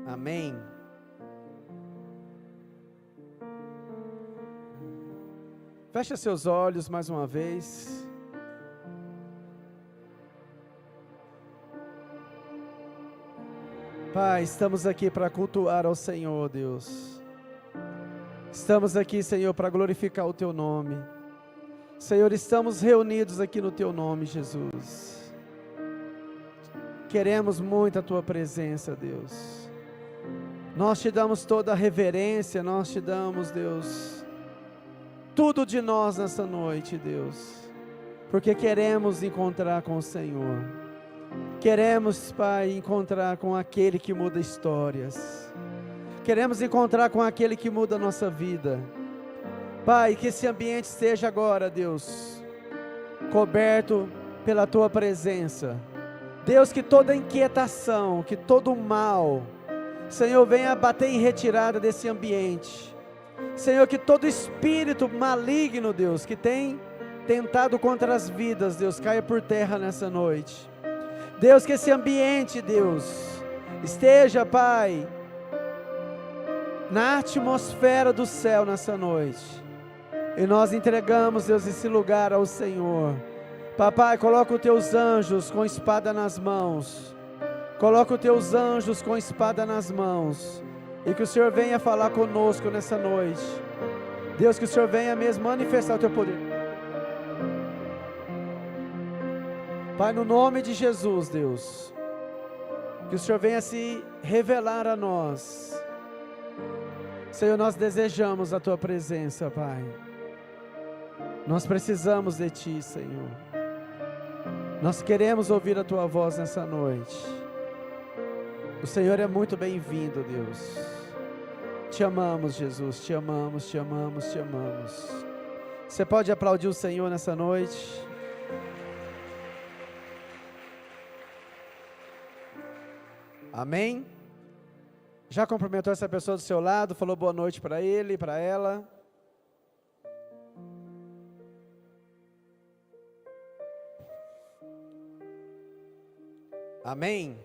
Amém. Feche seus olhos mais uma vez. Pai, estamos aqui para cultuar ao Senhor, Deus. Estamos aqui, Senhor, para glorificar o Teu nome. Senhor, estamos reunidos aqui no Teu nome, Jesus. Queremos muito a Tua presença, Deus. Nós Te damos toda a reverência, nós Te damos, Deus, tudo de nós nessa noite, Deus, porque queremos encontrar com o Senhor. Queremos, Pai, encontrar com aquele que muda histórias. Queremos encontrar com aquele que muda a nossa vida. Pai, que esse ambiente esteja agora, Deus, coberto pela Tua presença. Deus, que toda inquietação, que todo mal, Senhor, venha bater em retirada desse ambiente. Senhor, que todo espírito maligno, Deus, que tem tentado contra as vidas, Deus, caia por terra nessa noite. Deus, que esse ambiente, Deus, esteja, Pai, na atmosfera do céu nessa noite. E nós entregamos, Deus, esse lugar ao Senhor. Papai, coloca os Teus anjos com espada nas mãos. Coloca os Teus anjos com espada nas mãos. E que o Senhor venha falar conosco nessa noite. Deus, que o Senhor venha mesmo manifestar o Teu poder. Pai, no nome de Jesus, Deus, que o Senhor venha se revelar a nós. Senhor, nós desejamos a Tua presença, Pai. Nós precisamos de Ti, Senhor. Nós queremos ouvir a Tua voz nessa noite. O Senhor é muito bem-vindo, Deus. Te amamos, Jesus, te amamos, te amamos, te amamos. Você pode aplaudir o Senhor nessa noite? Amém? Já cumprimentou essa pessoa do seu lado, falou boa noite para ele, para ela? Amém?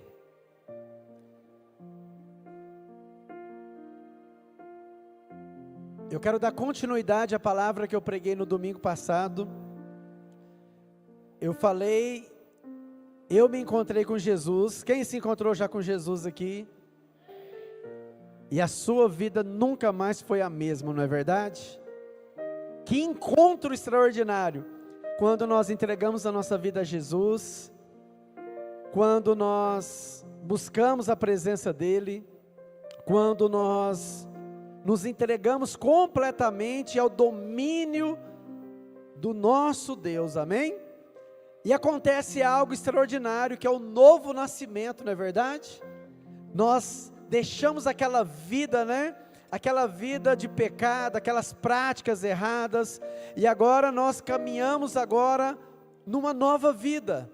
Eu quero dar continuidade à palavra que eu preguei no domingo passado. Eu me encontrei com Jesus. Quem se encontrou já com Jesus aqui? E a sua vida nunca mais foi a mesma, não é verdade? Que encontro extraordinário, quando nós entregamos a nossa vida a Jesus, quando nós buscamos a presença dEle, quando nós nos entregamos completamente ao domínio do nosso Deus, amém? E acontece algo extraordinário, que é o novo nascimento, não é verdade? Nós deixamos aquela vida, né? Aquela vida de pecado, aquelas práticas erradas, e agora nós caminhamos agora numa nova vida.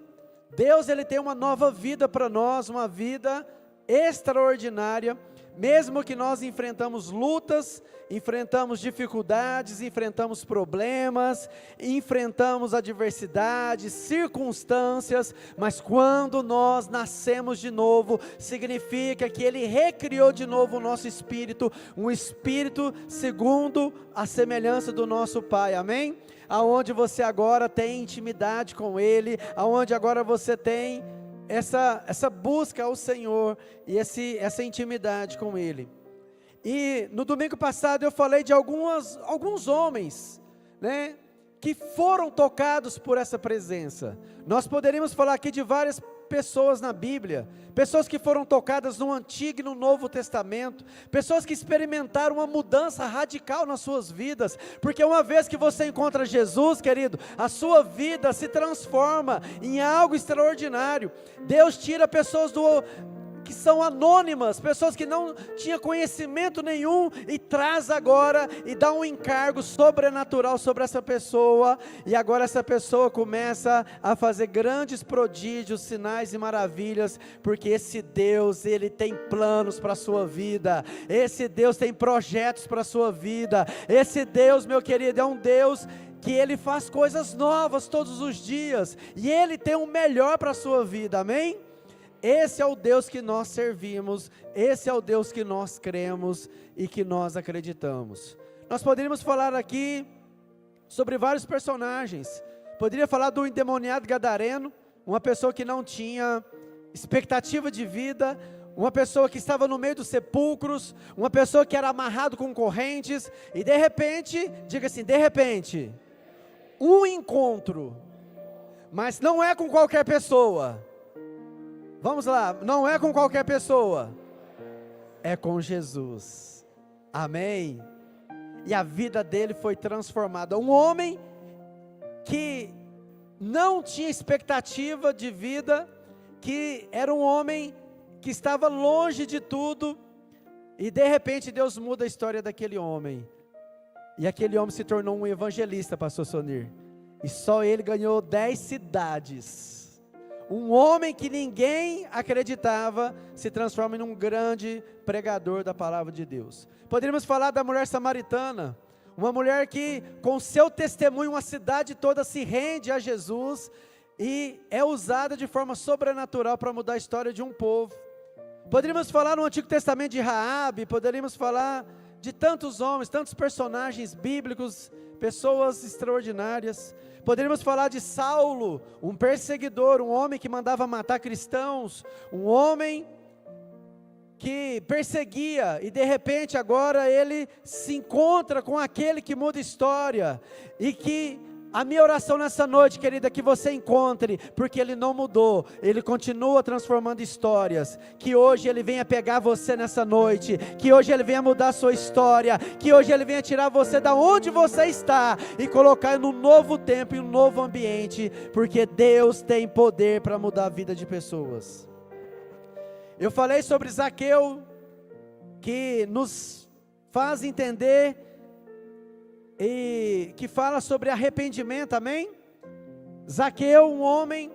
Deus, Ele tem uma nova vida para nós, uma vida extraordinária. Mesmo que nós enfrentamos lutas, enfrentamos dificuldades, enfrentamos problemas, enfrentamos adversidades, circunstâncias, mas quando nós nascemos de novo, significa que Ele recriou de novo o nosso espírito, um espírito segundo a semelhança do nosso Pai, amém? Aonde você agora tem intimidade com Ele, aonde agora você tem essa busca ao Senhor e essa intimidade com Ele. E no domingo passado eu falei de alguns homens, né, que foram tocados por essa presença. Nós poderíamos falar aqui de várias pessoas na Bíblia, pessoas que foram tocadas no Antigo e no Novo Testamento, pessoas que experimentaram uma mudança radical nas suas vidas, porque uma vez que você encontra Jesus, querido, a sua vida se transforma em algo extraordinário. Deus tira pessoas que são anônimas, pessoas que não tinham conhecimento nenhum, e traz agora, e dá um encargo sobrenatural sobre essa pessoa, e agora essa pessoa começa a fazer grandes prodígios, sinais e maravilhas, porque esse Deus, Ele tem planos para a sua vida, esse Deus tem projetos para a sua vida, esse Deus, meu querido, é um Deus que Ele faz coisas novas todos os dias, e Ele tem o melhor para a sua vida, amém? Esse é o Deus que nós servimos, esse é o Deus que nós cremos e que nós acreditamos. Nós poderíamos falar aqui sobre vários personagens. Poderia falar do endemoniado gadareno, uma pessoa que não tinha expectativa de vida, uma pessoa que estava no meio dos sepulcros, uma pessoa que era amarrado com correntes, e de repente, diga assim, de repente, um encontro, mas não é com qualquer pessoa. Vamos lá, não é com qualquer pessoa, é com Jesus, amém? E a vida dele foi transformada, um homem que não tinha expectativa de vida, que era um homem que estava longe de tudo, e de repente Deus muda a história daquele homem, e aquele homem se tornou um evangelista, pastor Sonir, e só ele ganhou 10 cidades, um homem que ninguém acreditava, se transforma em um grande pregador da palavra de Deus. Poderíamos falar da mulher samaritana, uma mulher que com seu testemunho uma cidade toda se rende a Jesus, e é usada de forma sobrenatural para mudar a história de um povo. Poderíamos falar no Antigo Testamento de Raabe, poderíamos falar de tantos homens, tantos personagens bíblicos, pessoas extraordinárias. Poderíamos falar de Saulo, um perseguidor, um homem que mandava matar cristãos, um homem que perseguia, e de repente agora ele se encontra com aquele que muda a história, e que a minha oração nessa noite, querida, é que você encontre, porque ele não mudou, ele continua transformando histórias, que hoje ele venha pegar você nessa noite, que hoje ele venha mudar a sua história, que hoje ele venha tirar você da onde você está, e colocar num novo tempo, em um novo ambiente, porque Deus tem poder para mudar a vida de pessoas. Eu falei sobre Zaqueu, que nos faz entender, e que fala sobre arrependimento, amém? Zaqueu, um homem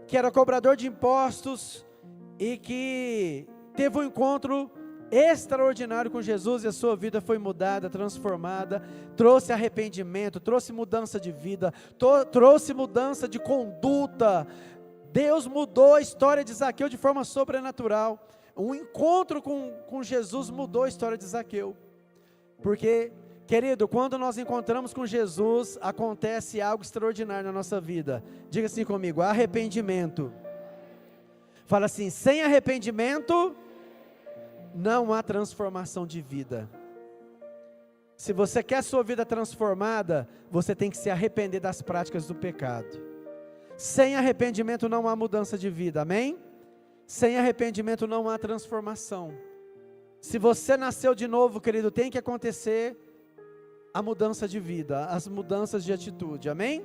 que era cobrador de impostos, e que teve um encontro extraordinário com Jesus, e a sua vida foi mudada, transformada, trouxe arrependimento, trouxe mudança de vida, trouxe mudança de conduta. Deus mudou a história de Zaqueu de forma sobrenatural. Um encontro com Jesus mudou a história de Zaqueu, porque, querido, quando nós encontramos com Jesus, acontece algo extraordinário na nossa vida. Diga assim comigo, arrependimento. Fala assim, sem arrependimento, não há transformação de vida. Se você quer a sua vida transformada, você tem que se arrepender das práticas do pecado. Sem arrependimento não há mudança de vida, amém? Sem arrependimento não há transformação. Se você nasceu de novo, querido, tem que acontecer a mudança de vida, as mudanças de atitude, amém?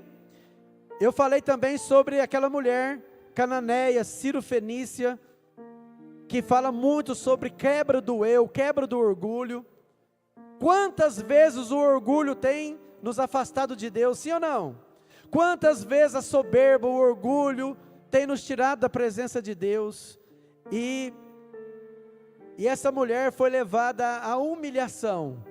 Eu falei também sobre aquela mulher cananeia, Ciro-fenícia, que fala muito sobre quebra do eu, quebra do orgulho. Quantas vezes o orgulho tem nos afastado de Deus, sim ou não? Quantas vezes a soberba, o orgulho tem nos tirado da presença de Deus, e essa mulher foi levada à humilhação.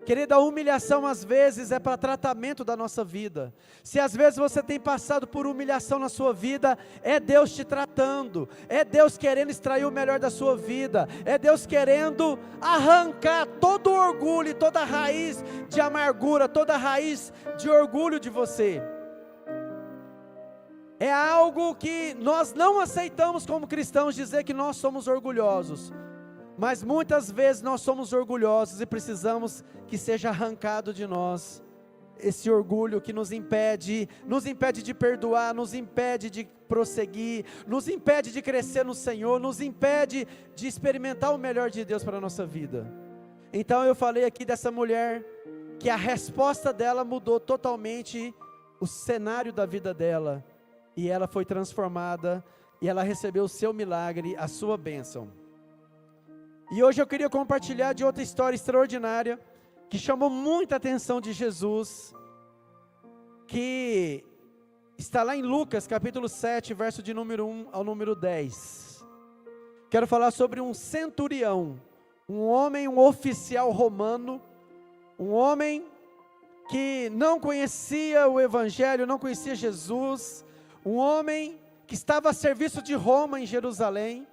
Querida, a humilhação às vezes é para tratamento da nossa vida. Se às vezes você tem passado por humilhação na sua vida, é Deus te tratando, é Deus querendo extrair o melhor da sua vida, é Deus querendo arrancar todo o orgulho e toda a raiz de amargura, toda a raiz de orgulho de você. É algo que nós não aceitamos como cristãos, dizer que nós somos orgulhosos, mas muitas vezes nós somos orgulhosos e precisamos que seja arrancado de nós esse orgulho que nos impede de perdoar, nos impede de prosseguir, nos impede de crescer no Senhor, nos impede de experimentar o melhor de Deus para a nossa vida. Então eu falei aqui dessa mulher, que a resposta dela mudou totalmente o cenário da vida dela, e ela foi transformada, e ela recebeu o seu milagre, a sua bênção. E hoje eu queria compartilhar de outra história extraordinária, que chamou muita atenção de Jesus, que está lá em Lucas capítulo 7, verso de número 1 ao número 10. Quero falar sobre um centurião, um homem, um oficial romano, um homem que não conhecia o Evangelho, não conhecia Jesus, um homem que estava a serviço de Roma em Jerusalém,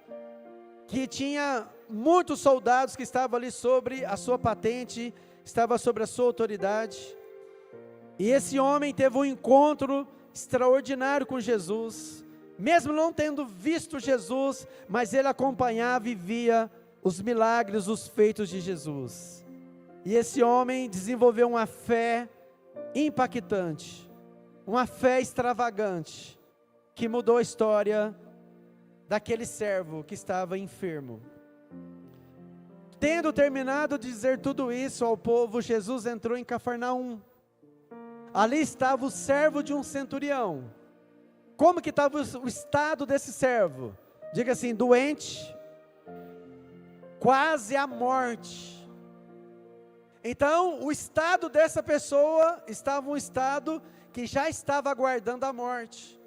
que tinha muitos soldados que estavam ali sobre a sua patente, estava sobre a sua autoridade. E esse homem teve um encontro extraordinário com Jesus, mesmo não tendo visto Jesus, mas ele acompanhava e via os milagres, os feitos de Jesus. E esse homem desenvolveu uma fé impactante, uma fé extravagante, que mudou a história daquele servo que estava enfermo. Tendo terminado de dizer tudo isso ao povo, Jesus entrou em Cafarnaum. Ali estava o servo de um centurião. Como que estava o estado desse servo? Diga assim, doente, quase à morte. Então, o estado dessa pessoa estava um estado que já estava aguardando a morte.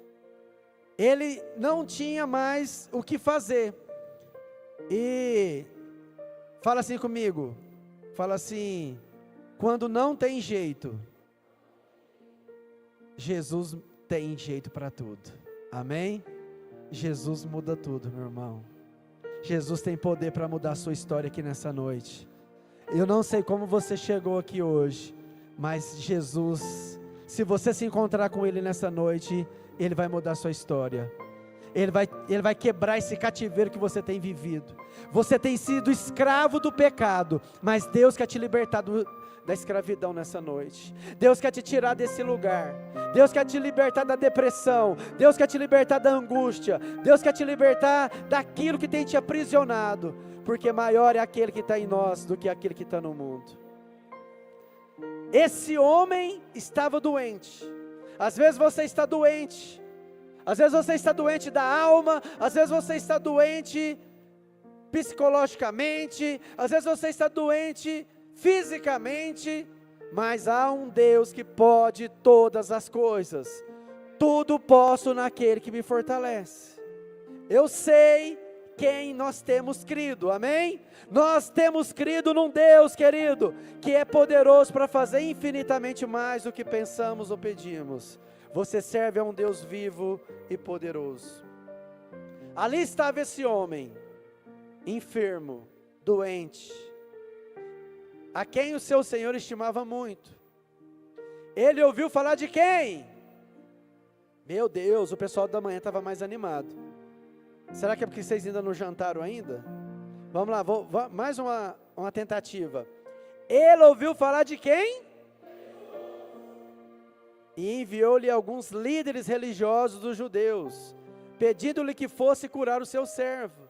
Ele não tinha mais o que fazer. E fala assim comigo, fala assim, quando não tem jeito, Jesus tem jeito para tudo, amém? Jesus muda tudo, meu irmão. Jesus tem poder para mudar a sua história aqui nessa noite. Eu não sei como você chegou aqui hoje, mas Jesus, se você se encontrar com Ele nessa noite, Ele vai mudar a sua história. Ele vai quebrar esse cativeiro que você tem vivido. Você tem sido escravo do pecado, mas Deus quer te libertar da escravidão nessa noite. Deus quer te tirar desse lugar. Deus quer te libertar da depressão. Deus quer te libertar da angústia. Deus quer te libertar daquilo que tem te aprisionado, porque maior é aquele que está em nós do que aquele que está no mundo. Esse homem estava doente. Às vezes você está doente. Às vezes você está doente da alma, às vezes você está doente psicologicamente, às vezes você está doente fisicamente, mas há um Deus que pode todas as coisas. Tudo posso naquele que me fortalece. Eu sei quem nós temos crido, amém? Nós temos crido num Deus, querido, que é poderoso para fazer infinitamente mais do que pensamos ou pedimos. Você serve a um Deus vivo e poderoso. Ali estava esse homem, enfermo, doente, a quem o seu Senhor estimava muito. Ele ouviu falar de quem? Meu Deus, o pessoal da manhã estava mais animado. Será que é porque vocês ainda não jantaram ainda? Vamos lá, mais uma tentativa. Ele ouviu falar de quem? E enviou-lhe alguns líderes religiosos dos judeus, pedindo-lhe que fosse curar o seu servo.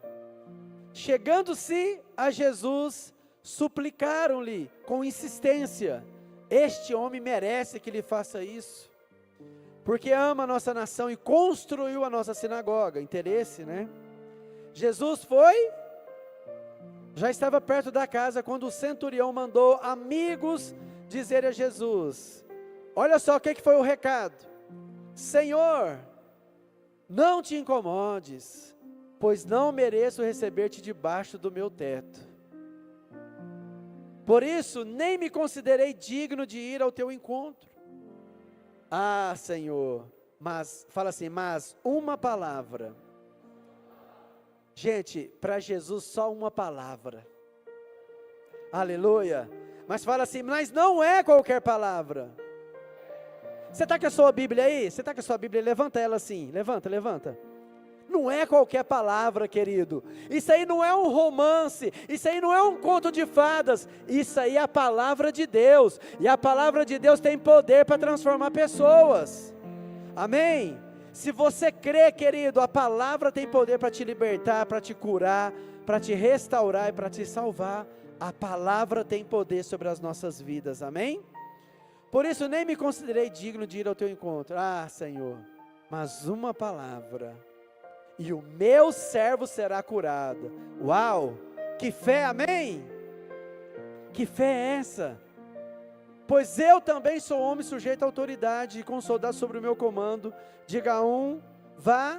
Chegando-se a Jesus, suplicaram-lhe com insistência: este homem merece que lhe faça isso, porque ama a nossa nação e construiu a nossa sinagoga. Interesse, né? Jesus foi, já estava perto da casa, quando o centurião mandou amigos dizer a Jesus: olha só o que foi o recado. Senhor, não te incomodes, pois não mereço receber-te debaixo do meu teto. Por isso, nem me considerei digno de ir ao teu encontro. Ah, Senhor, mas, fala assim, mas uma palavra. Gente, para Jesus só uma palavra. Aleluia. Mas fala assim, mas não é qualquer palavra. Você está com a sua Bíblia aí? Você está com a sua Bíblia? Levanta ela assim, levanta. Não é qualquer palavra, querido. Isso aí não é um romance, isso aí não é um conto de fadas, isso aí é a palavra de Deus, e a palavra de Deus tem poder para transformar pessoas, amém? Se você crê, querido, a palavra tem poder para te libertar, para te curar, para te restaurar e para te salvar. A palavra tem poder sobre as nossas vidas, amém? Por isso nem me considerei digno de ir ao teu encontro. Ah, Senhor, mas uma palavra, e o meu servo será curado. Uau, que fé, amém? Que fé é essa? Pois eu também sou homem sujeito à autoridade, e com soldados sobre o meu comando. Diga a um, vá,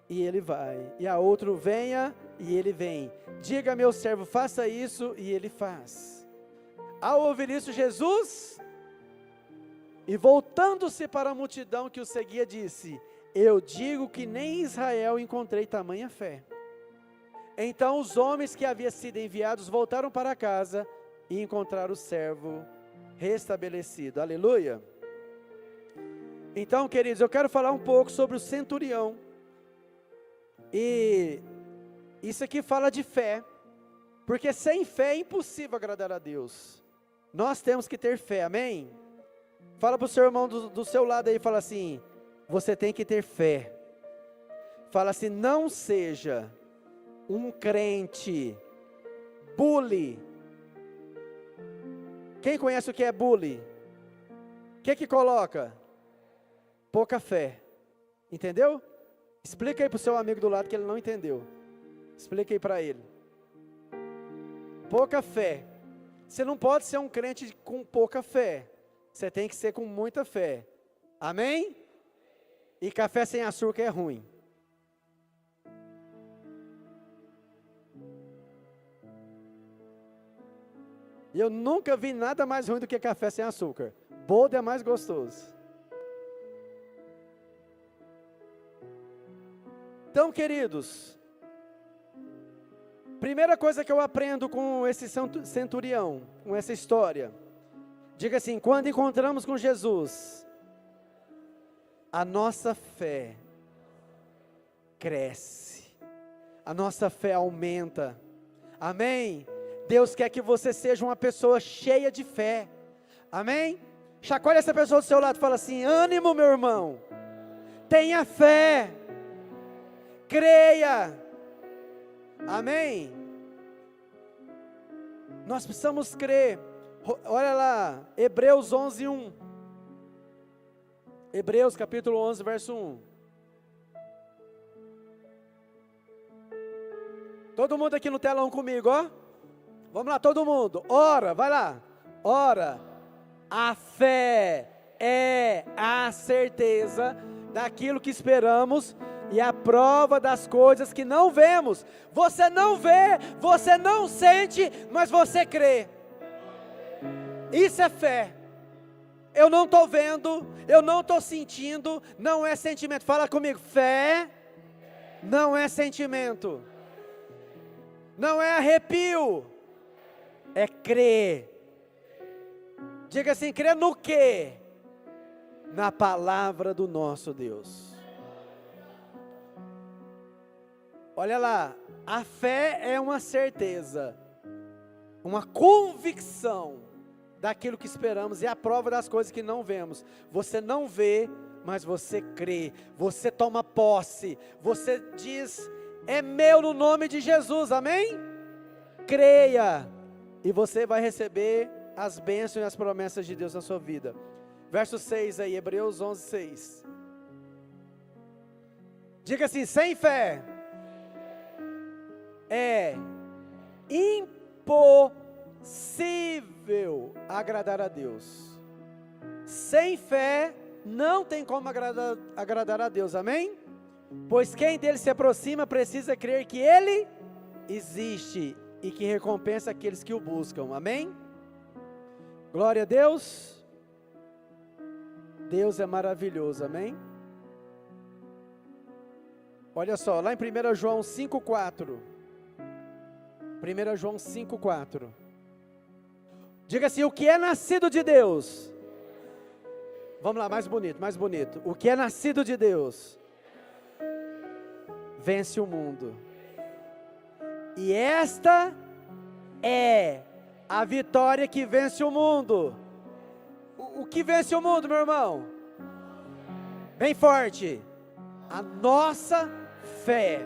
e ele vai, e a outro, venha, e ele vem. Diga a meu servo, faça isso, e ele faz. Ao ouvir isso, Jesus, e voltando-se para a multidão que o seguia, disse: Eu digo que nem em Israel encontrei tamanha fé. Então os homens que haviam sido enviados voltaram para casa e encontraram o servo restabelecido. Aleluia. Então, queridos, eu quero falar um pouco sobre o centurião. E isso aqui fala de fé, porque sem fé é impossível agradar a Deus. Nós temos que ter fé, amém? Fala para o seu irmão do seu lado aí, fala assim: você tem que ter fé. Fala assim: não seja um crente bully. Quem conhece o que é bully? O que coloca? Pouca fé. Entendeu? Explica aí para o seu amigo do lado que ele não entendeu. Explica aí para ele. Pouca fé. Você não pode ser um crente com pouca fé. Você tem que ser com muita fé. Amém? E café sem açúcar é ruim. E eu nunca vi nada mais ruim do que café sem açúcar. Boldo é mais gostoso. Então, queridos, primeira coisa que eu aprendo com esse centurião, com essa história, diga assim: quando encontramos com Jesus, a nossa fé cresce, a nossa fé aumenta, amém? Deus quer que você seja uma pessoa cheia de fé, amém? Chacoalha essa pessoa do seu lado e fala assim: ânimo, meu irmão, tenha fé, creia, amém? Nós precisamos crer. Olha lá, Hebreus 11:1. Hebreus capítulo 11, verso 1. Todo mundo aqui no telão comigo, ó. Vamos lá, todo mundo. Ora, vai lá. Ora, a fé é a certeza daquilo que esperamos e a prova das coisas que não vemos. Você não vê, você não sente, mas você crê. Isso é fé. Eu não estou vendo, eu não estou sentindo, não é sentimento. Fala comigo: fé não é sentimento, não é arrepio, é crer. Diga assim: crer no quê? Na palavra do nosso Deus. Olha lá, a fé é uma certeza, uma convicção daquilo que esperamos e a prova das coisas que não vemos. Você não vê, mas você crê, você toma posse, você diz: é meu no nome de Jesus, amém? Creia, e você vai receber as bênçãos e as promessas de Deus na sua vida. Verso 6 aí, Hebreus 11, 6. Diga assim: sem fé é impossível agradar a Deus. Sem fé não tem como agradar a Deus, amém? Pois quem dele se aproxima precisa crer que ele existe e que recompensa aqueles que o buscam, amém? Glória a Deus. Deus é maravilhoso, amém? Olha só, lá em 1 João 5,4. 1 João 5,4. Diga assim: o que é nascido de Deus? Vamos lá, mais bonito, mais bonito. O que é nascido de Deus vence o mundo. E esta é a vitória que vence o mundo. O que vence o mundo, meu irmão? Bem forte. A nossa fé.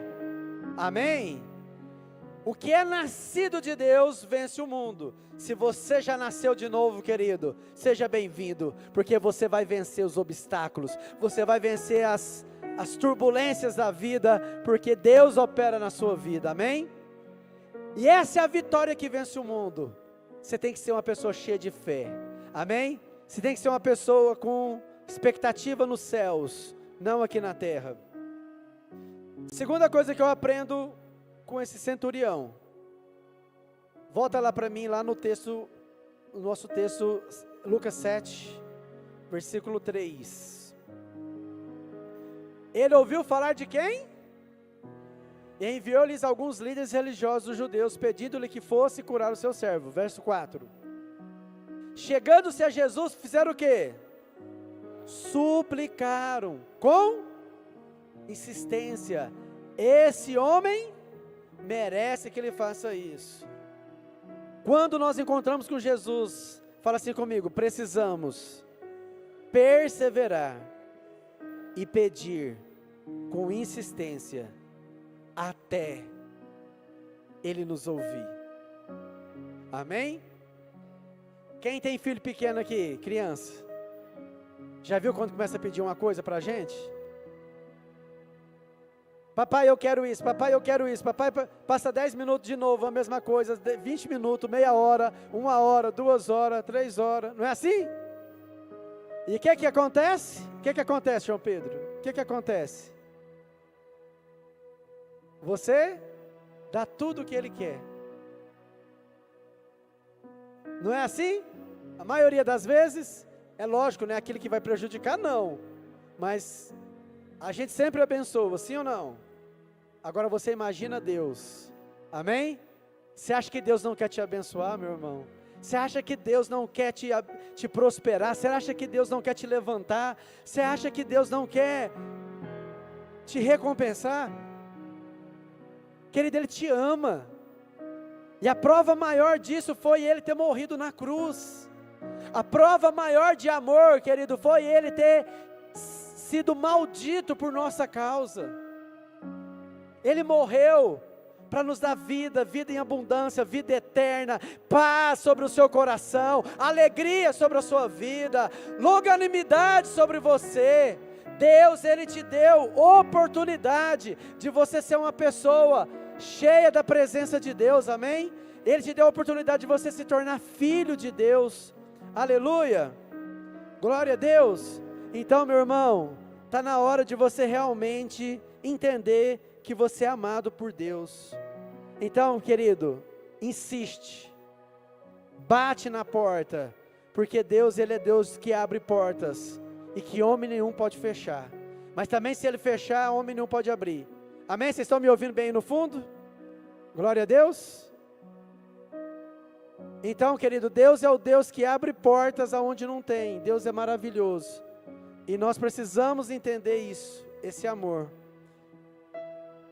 Amém? O que é nascido de Deus vence o mundo. Se você já nasceu de novo, querido, seja bem-vindo, porque você vai vencer os obstáculos, você vai vencer as turbulências da vida, porque Deus opera na sua vida, amém? E essa é a vitória que vence o mundo. Você tem que ser uma pessoa cheia de fé, amém? Você tem que ser uma pessoa com expectativa nos céus, não aqui na terra. Segunda coisa que eu aprendo com esse centurião. Volta lá para mim, lá no texto, no nosso texto, Lucas 7, versículo 3. Ele ouviu falar de quem? E enviou-lhes alguns líderes religiosos judeus, pedindo-lhe que fosse curar o seu servo. Verso 4. Chegando-se a Jesus, fizeram o quê? Suplicaram, com insistência. Esse homem merece que ele faça isso. Quando nós encontramos com Jesus, fala assim comigo, precisamos perseverar e pedir com insistência até Ele nos ouvir. Amém? Quem tem filho pequeno aqui, criança? Já viu quando começa a pedir uma coisa para a gente? Papai, eu quero isso, papai, eu quero isso, papai, passa 10 minutos de novo, a mesma coisa, 20 minutos, meia hora, 1 hora, 2 horas, 3 horas, não é assim? E o que acontece? O que acontece, João Pedro? O que acontece? Você dá tudo o que ele quer. Não é assim? A maioria das vezes, é lógico, não é aquele que vai prejudicar, não. Mas a gente sempre abençoa, sim ou não? Agora você imagina Deus, amém? Você acha que Deus não quer te abençoar, meu irmão? Você acha que Deus não quer te prosperar? Você acha que Deus não quer te levantar? Você acha que Deus não quer te recompensar? Querido, Ele te ama. E a prova maior disso foi Ele ter morrido na cruz. A prova maior de amor, querido, foi Ele ter sido maldito por nossa causa. Ele morreu para nos dar vida, vida em abundância, vida eterna, paz sobre o seu coração, alegria sobre a sua vida, longanimidade sobre você. Deus, Ele te deu oportunidade de você ser uma pessoa cheia da presença de Deus, amém? Ele te deu a oportunidade de você se tornar filho de Deus, aleluia, glória a Deus. Então, meu irmão, está na hora de você realmente entender que você é amado por Deus. Então, querido, insiste, bate na porta, porque Deus, Ele é Deus que abre portas, e que homem nenhum pode fechar, mas também se Ele fechar, homem nenhum pode abrir, amém? Vocês estão me ouvindo bem aí no fundo? Glória a Deus. Então, querido, Deus é o Deus que abre portas aonde não tem. Deus é maravilhoso, e nós precisamos entender isso, esse amor.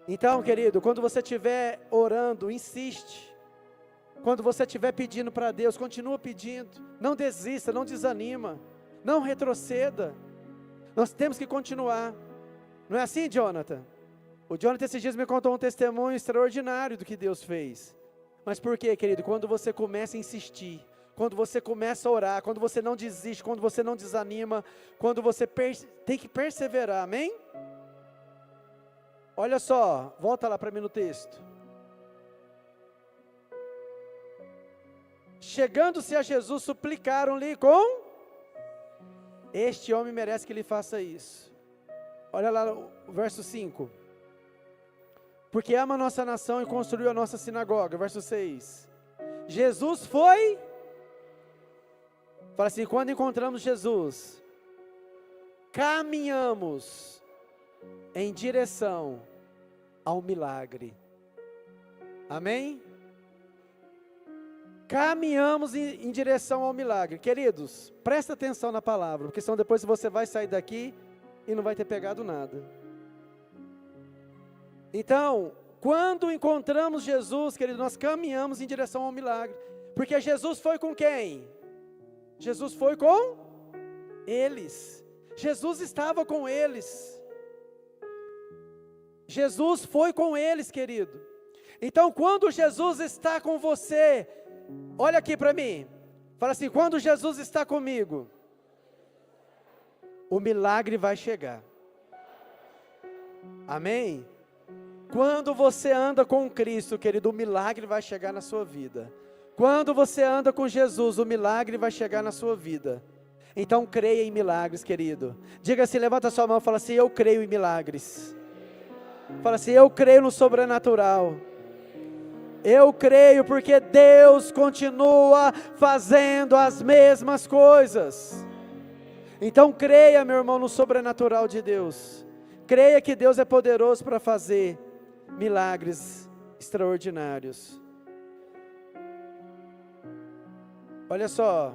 Então, querido, quando você estiver orando, insiste. Quando você estiver pedindo para Deus, continua pedindo. Não desista, não desanima, não retroceda. Nós temos que continuar. Não é assim, Jonathan? O Jonathan esses dias me contou um testemunho extraordinário do que Deus fez. Mas por quê, querido? Quando você começa a insistir, quando você começa a orar, quando você não desiste, quando você não desanima, quando você tem que perseverar, amém? Olha só, volta lá para mim no texto. Chegando-se a Jesus, suplicaram-lhe com: este homem merece que lhe faça isso. Olha lá o verso 5. Porque ama a nossa nação e construiu a nossa sinagoga. Verso 6. Jesus foi. Fala assim, quando encontramos Jesus, caminhamos em direção ao milagre. Amém? Caminhamos em direção ao milagre. Queridos, presta atenção na palavra, porque senão depois você vai sair daqui e não vai ter pegado nada. Então, quando encontramos Jesus, querido, nós caminhamos em direção ao milagre. Porque Jesus foi com quem? Jesus foi com eles. Jesus estava com eles. Jesus foi com eles, querido. Então, quando Jesus está com você, olha aqui para mim, fala assim, quando Jesus está comigo, o milagre vai chegar. Amém? Quando você anda com Cristo, querido, o milagre vai chegar na sua vida. Quando você anda com Jesus, o milagre vai chegar na sua vida. Então creia em milagres, querido. Diga assim, levanta a sua mão e fala assim, eu creio em milagres. Fala assim, eu creio no sobrenatural. Eu creio porque Deus continua fazendo as mesmas coisas. Então creia, meu irmão, no sobrenatural de Deus. Creia que Deus é poderoso para fazer milagres extraordinários. Olha só,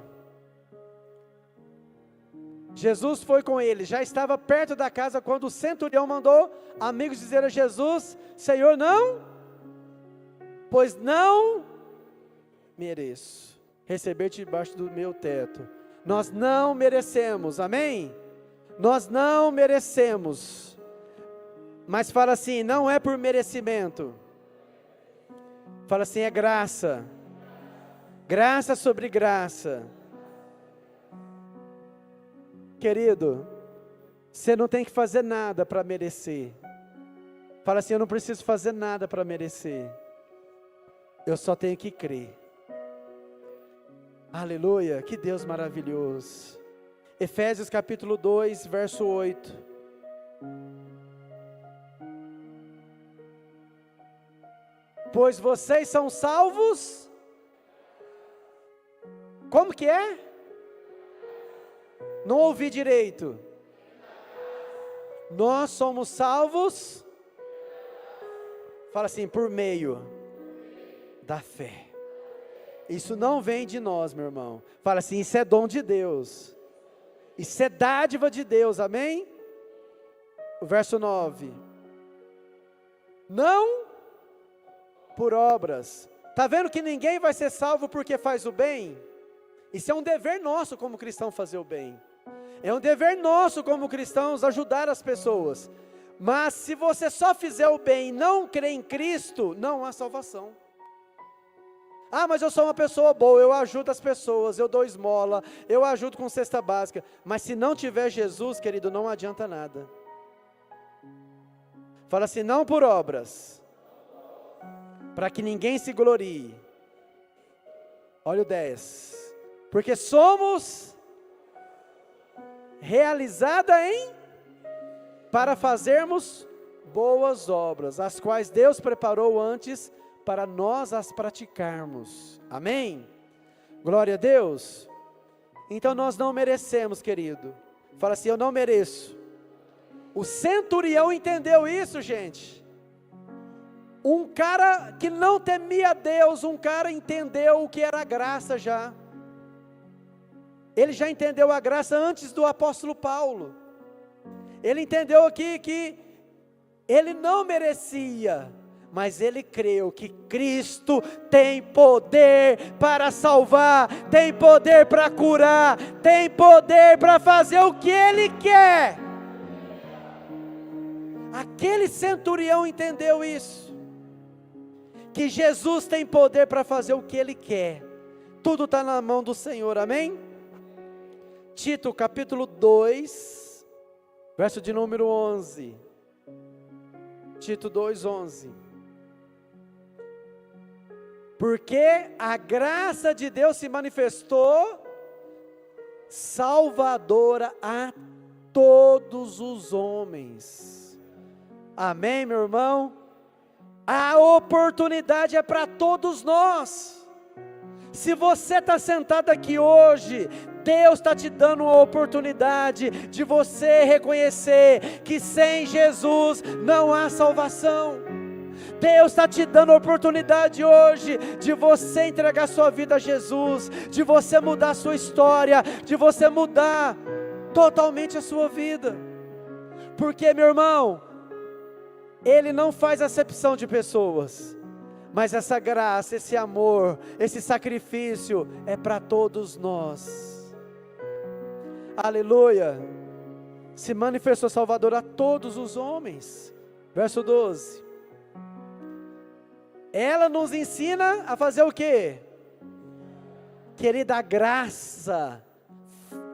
Jesus foi com ele, já estava perto da casa quando o centurião mandou amigos dizer a Jesus: Senhor, não, pois não mereço receber-te debaixo do meu teto. Nós não merecemos, amém? Nós não merecemos, mas fala assim, não é por merecimento, fala assim, é graça, graça sobre graça. Querido, você não tem que fazer nada para merecer. Fala assim, eu não preciso fazer nada para merecer, eu só tenho que crer. Aleluia, que Deus maravilhoso. Efésios capítulo 2, verso 8. Pois vocês são salvos, como que é? Não ouvi direito. Nós somos salvos, fala assim, por meio da fé. Isso não vem de nós, meu irmão. Fala assim, isso é dom de Deus. Isso é dádiva de Deus, amém? O verso 9. Não por obras. Está vendo que ninguém vai ser salvo porque faz o bem? Isso é um dever nosso como cristão fazer o bem. É um dever nosso como cristãos ajudar as pessoas. Mas se você só fizer o bem e não crer em Cristo, não há salvação. Ah, mas eu sou uma pessoa boa, eu ajudo as pessoas, eu dou esmola, eu ajudo com cesta básica. Mas se não tiver Jesus, querido, não adianta nada. Fala assim, não por obras, para que ninguém se glorie. Olha o 10. Porque somos realizada para fazermos boas obras, as quais Deus preparou antes para nós as praticarmos. Amém? Glória a Deus. Então nós não merecemos, querido. Fala assim, eu não mereço. O centurião entendeu isso, gente. Um cara que não temia Deus, um cara entendeu o que era graça já. Ele já entendeu a graça antes do apóstolo Paulo. Ele entendeu aqui que ele não merecia, mas ele creu que Cristo tem poder para salvar, tem poder para curar, tem poder para fazer o que Ele quer. Aquele centurião entendeu isso, que Jesus tem poder para fazer o que Ele quer. Tudo está na mão do Senhor, amém? Tito capítulo 2, verso de número 11. Tito 2, 11. Porque a graça de Deus se manifestou salvadora a todos os homens. Amém, meu irmão? A oportunidade é para todos nós. Se você está sentado aqui hoje, Deus está te dando uma oportunidade de você reconhecer que sem Jesus não há salvação. Deus está te dando a oportunidade hoje de você entregar sua vida a Jesus, de você mudar a sua história, de você mudar totalmente a sua vida. Porque, meu irmão, Ele não faz acepção de pessoas, mas essa graça, esse amor, esse sacrifício é para todos nós. Aleluia. Se manifestou Salvador a todos os homens. Verso 12. Ela nos ensina a fazer o quê? Querida, a graça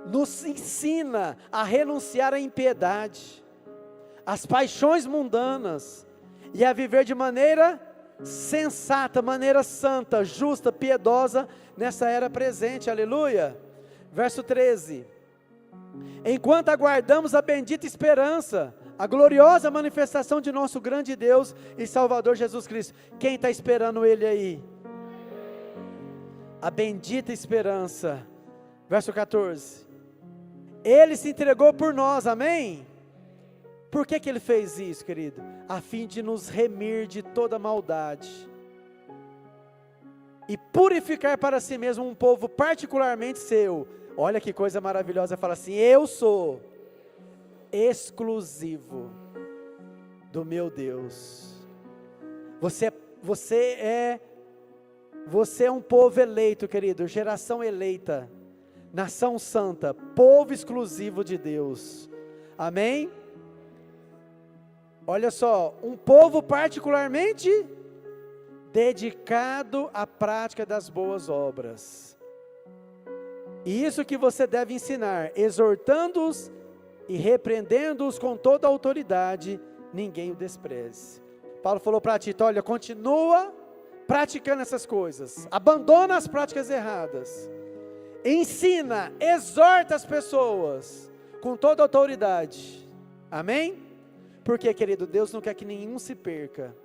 nos ensina a renunciar à impiedade, às paixões mundanas, e a viver de maneira sensata, maneira santa, justa, piedosa, nessa era presente, aleluia. Verso 13. Enquanto aguardamos a bendita esperança, a gloriosa manifestação de nosso grande Deus e Salvador Jesus Cristo. Quem está esperando Ele aí? A bendita esperança. Verso 14. Ele se entregou por nós, amém? Por que Ele fez isso, querido? A fim de nos remir de toda maldade e purificar para si mesmo um povo particularmente seu. Olha que coisa maravilhosa, fala assim: eu sou exclusivo do meu Deus. Você é um povo eleito, querido, geração eleita, nação santa, povo exclusivo de Deus. Amém? Olha só, um povo particularmente dedicado à prática das boas obras. E isso que você deve ensinar, exortando-os e repreendendo-os com toda a autoridade, ninguém o despreze. Paulo falou para Tito: olha, continua praticando essas coisas, abandona as práticas erradas, ensina, exorta as pessoas com toda a autoridade. Amém? Porque, querido, Deus não quer que nenhum se perca.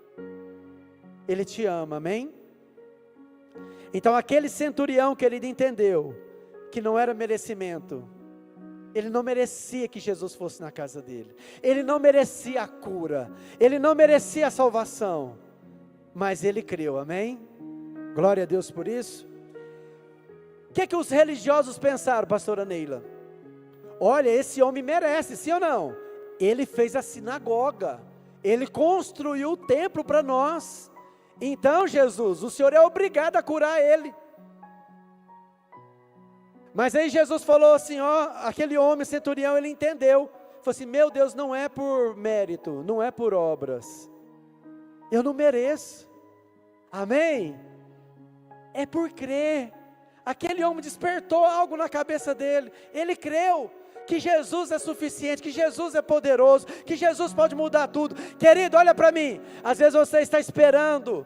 Ele te ama, amém? Então aquele centurião, querido, entendeu que não era merecimento. Ele não merecia que Jesus fosse na casa dele. Ele não merecia a cura. Ele não merecia a salvação. Mas ele creu, amém? Glória a Deus por isso. O que os religiosos pensaram, pastora Neila? Olha, esse homem merece, sim ou não? Ele fez a sinagoga. Ele construiu o templo para nós. Então, Jesus, o Senhor é obrigado a curar ele. Mas aí Jesus falou assim, ó, aquele homem centurião, ele entendeu. Falou assim: meu Deus, não é por mérito, não é por obras. Eu não mereço. Amém? É por crer. Aquele homem despertou algo na cabeça dele. Ele creu que Jesus é suficiente, que Jesus é poderoso, que Jesus pode mudar tudo. Querido, olha para mim. Às vezes você está esperando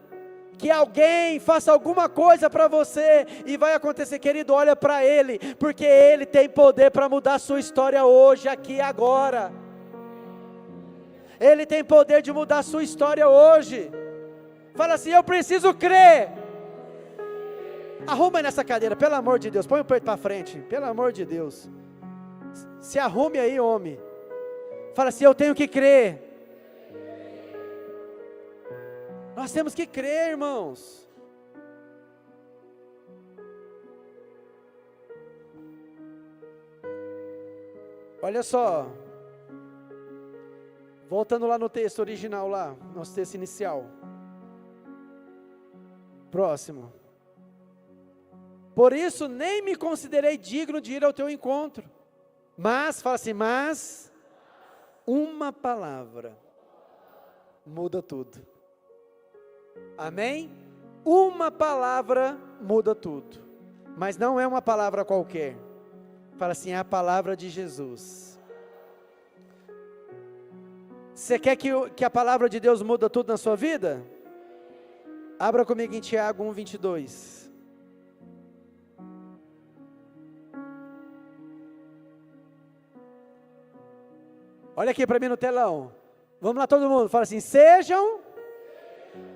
que alguém faça alguma coisa para você, e vai acontecer. Querido, olha para Ele, porque Ele tem poder para mudar a sua história hoje, aqui e agora. Ele tem poder de mudar a sua história hoje. Fala assim: eu preciso crer. Arruma nessa cadeira, pelo amor de Deus, põe o peito para frente, pelo amor de Deus. Se arrume aí, homem. Fala assim: eu tenho que crer. Nós temos que crer, irmãos. Olha só, voltando lá no texto original lá, nosso texto inicial. Próximo. Por isso nem me considerei digno de ir ao teu encontro. Mas, fala assim, mas uma palavra muda tudo. Amém? Uma palavra muda tudo. Mas não é uma palavra qualquer. Fala assim, é a palavra de Jesus. Você quer que a palavra de Deus muda tudo na sua vida? Abra comigo em Tiago 1:22. Olha aqui para mim no telão. Vamos lá todo mundo, fala assim: sejam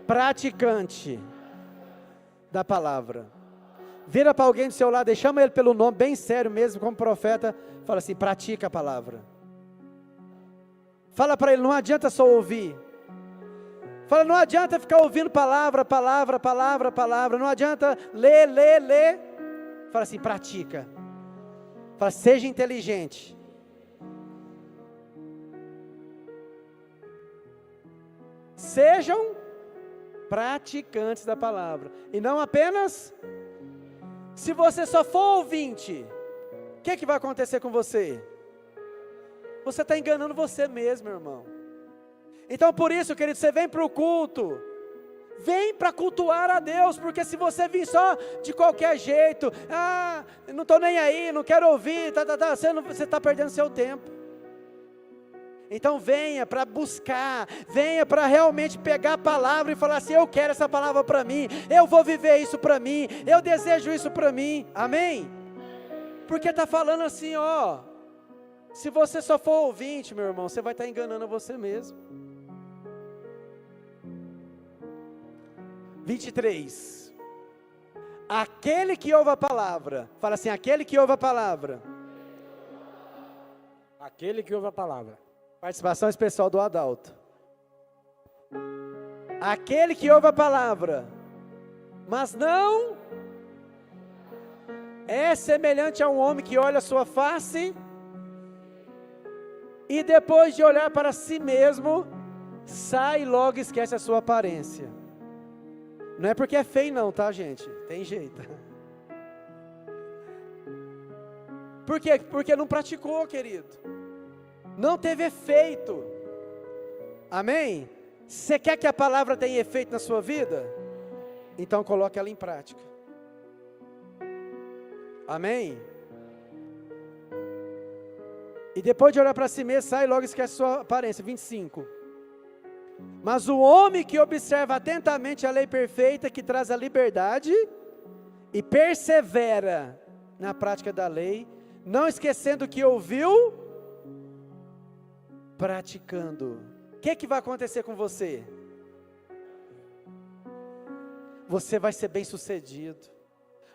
praticante da palavra. Vira para alguém do seu lado e chama ele pelo nome, bem sério mesmo, como profeta. Fala assim: pratica a palavra. Fala para ele, não adianta só ouvir. Fala, não adianta ficar ouvindo palavra, palavra, palavra, palavra. Não adianta ler. Fala assim, pratica. Fala, seja inteligente. Sejam praticantes da palavra. E não apenas. Se você só for ouvinte, o que vai acontecer com você? Você está enganando você mesmo, irmão. Então por isso, querido, você vem para o culto. Vem para cultuar a Deus, porque se você vir só de qualquer jeito, não estou nem aí, não quero ouvir, você está perdendo seu tempo. Então venha para buscar, venha para realmente pegar a palavra e falar assim: eu quero essa palavra para mim, eu vou viver isso para mim, eu desejo isso para mim, amém? Porque está falando assim, ó, se você só for ouvinte, meu irmão, você vai estar enganando você mesmo. 23, aquele que ouve a palavra, fala assim, aquele que ouve a palavra. Aquele que ouve a palavra. Participação especial do Adalto. Aquele que ouve a palavra, mas não é semelhante a um homem que olha a sua face e depois de olhar para si mesmo, sai e logo esquece a sua aparência. Não é porque é feio não, tá, gente? Tem jeito. Por quê? Porque não praticou, querido. Não teve efeito. Amém? Você quer que a palavra tenha efeito na sua vida? Então coloque ela em prática. Amém? E depois de olhar para si mesmo, sai e logo esquece a sua aparência. 25. Mas o homem que observa atentamente a lei perfeita, que traz a liberdade, e persevera na prática da lei, não esquecendo o que ouviu, praticando. O que vai acontecer com você? Você vai ser bem sucedido.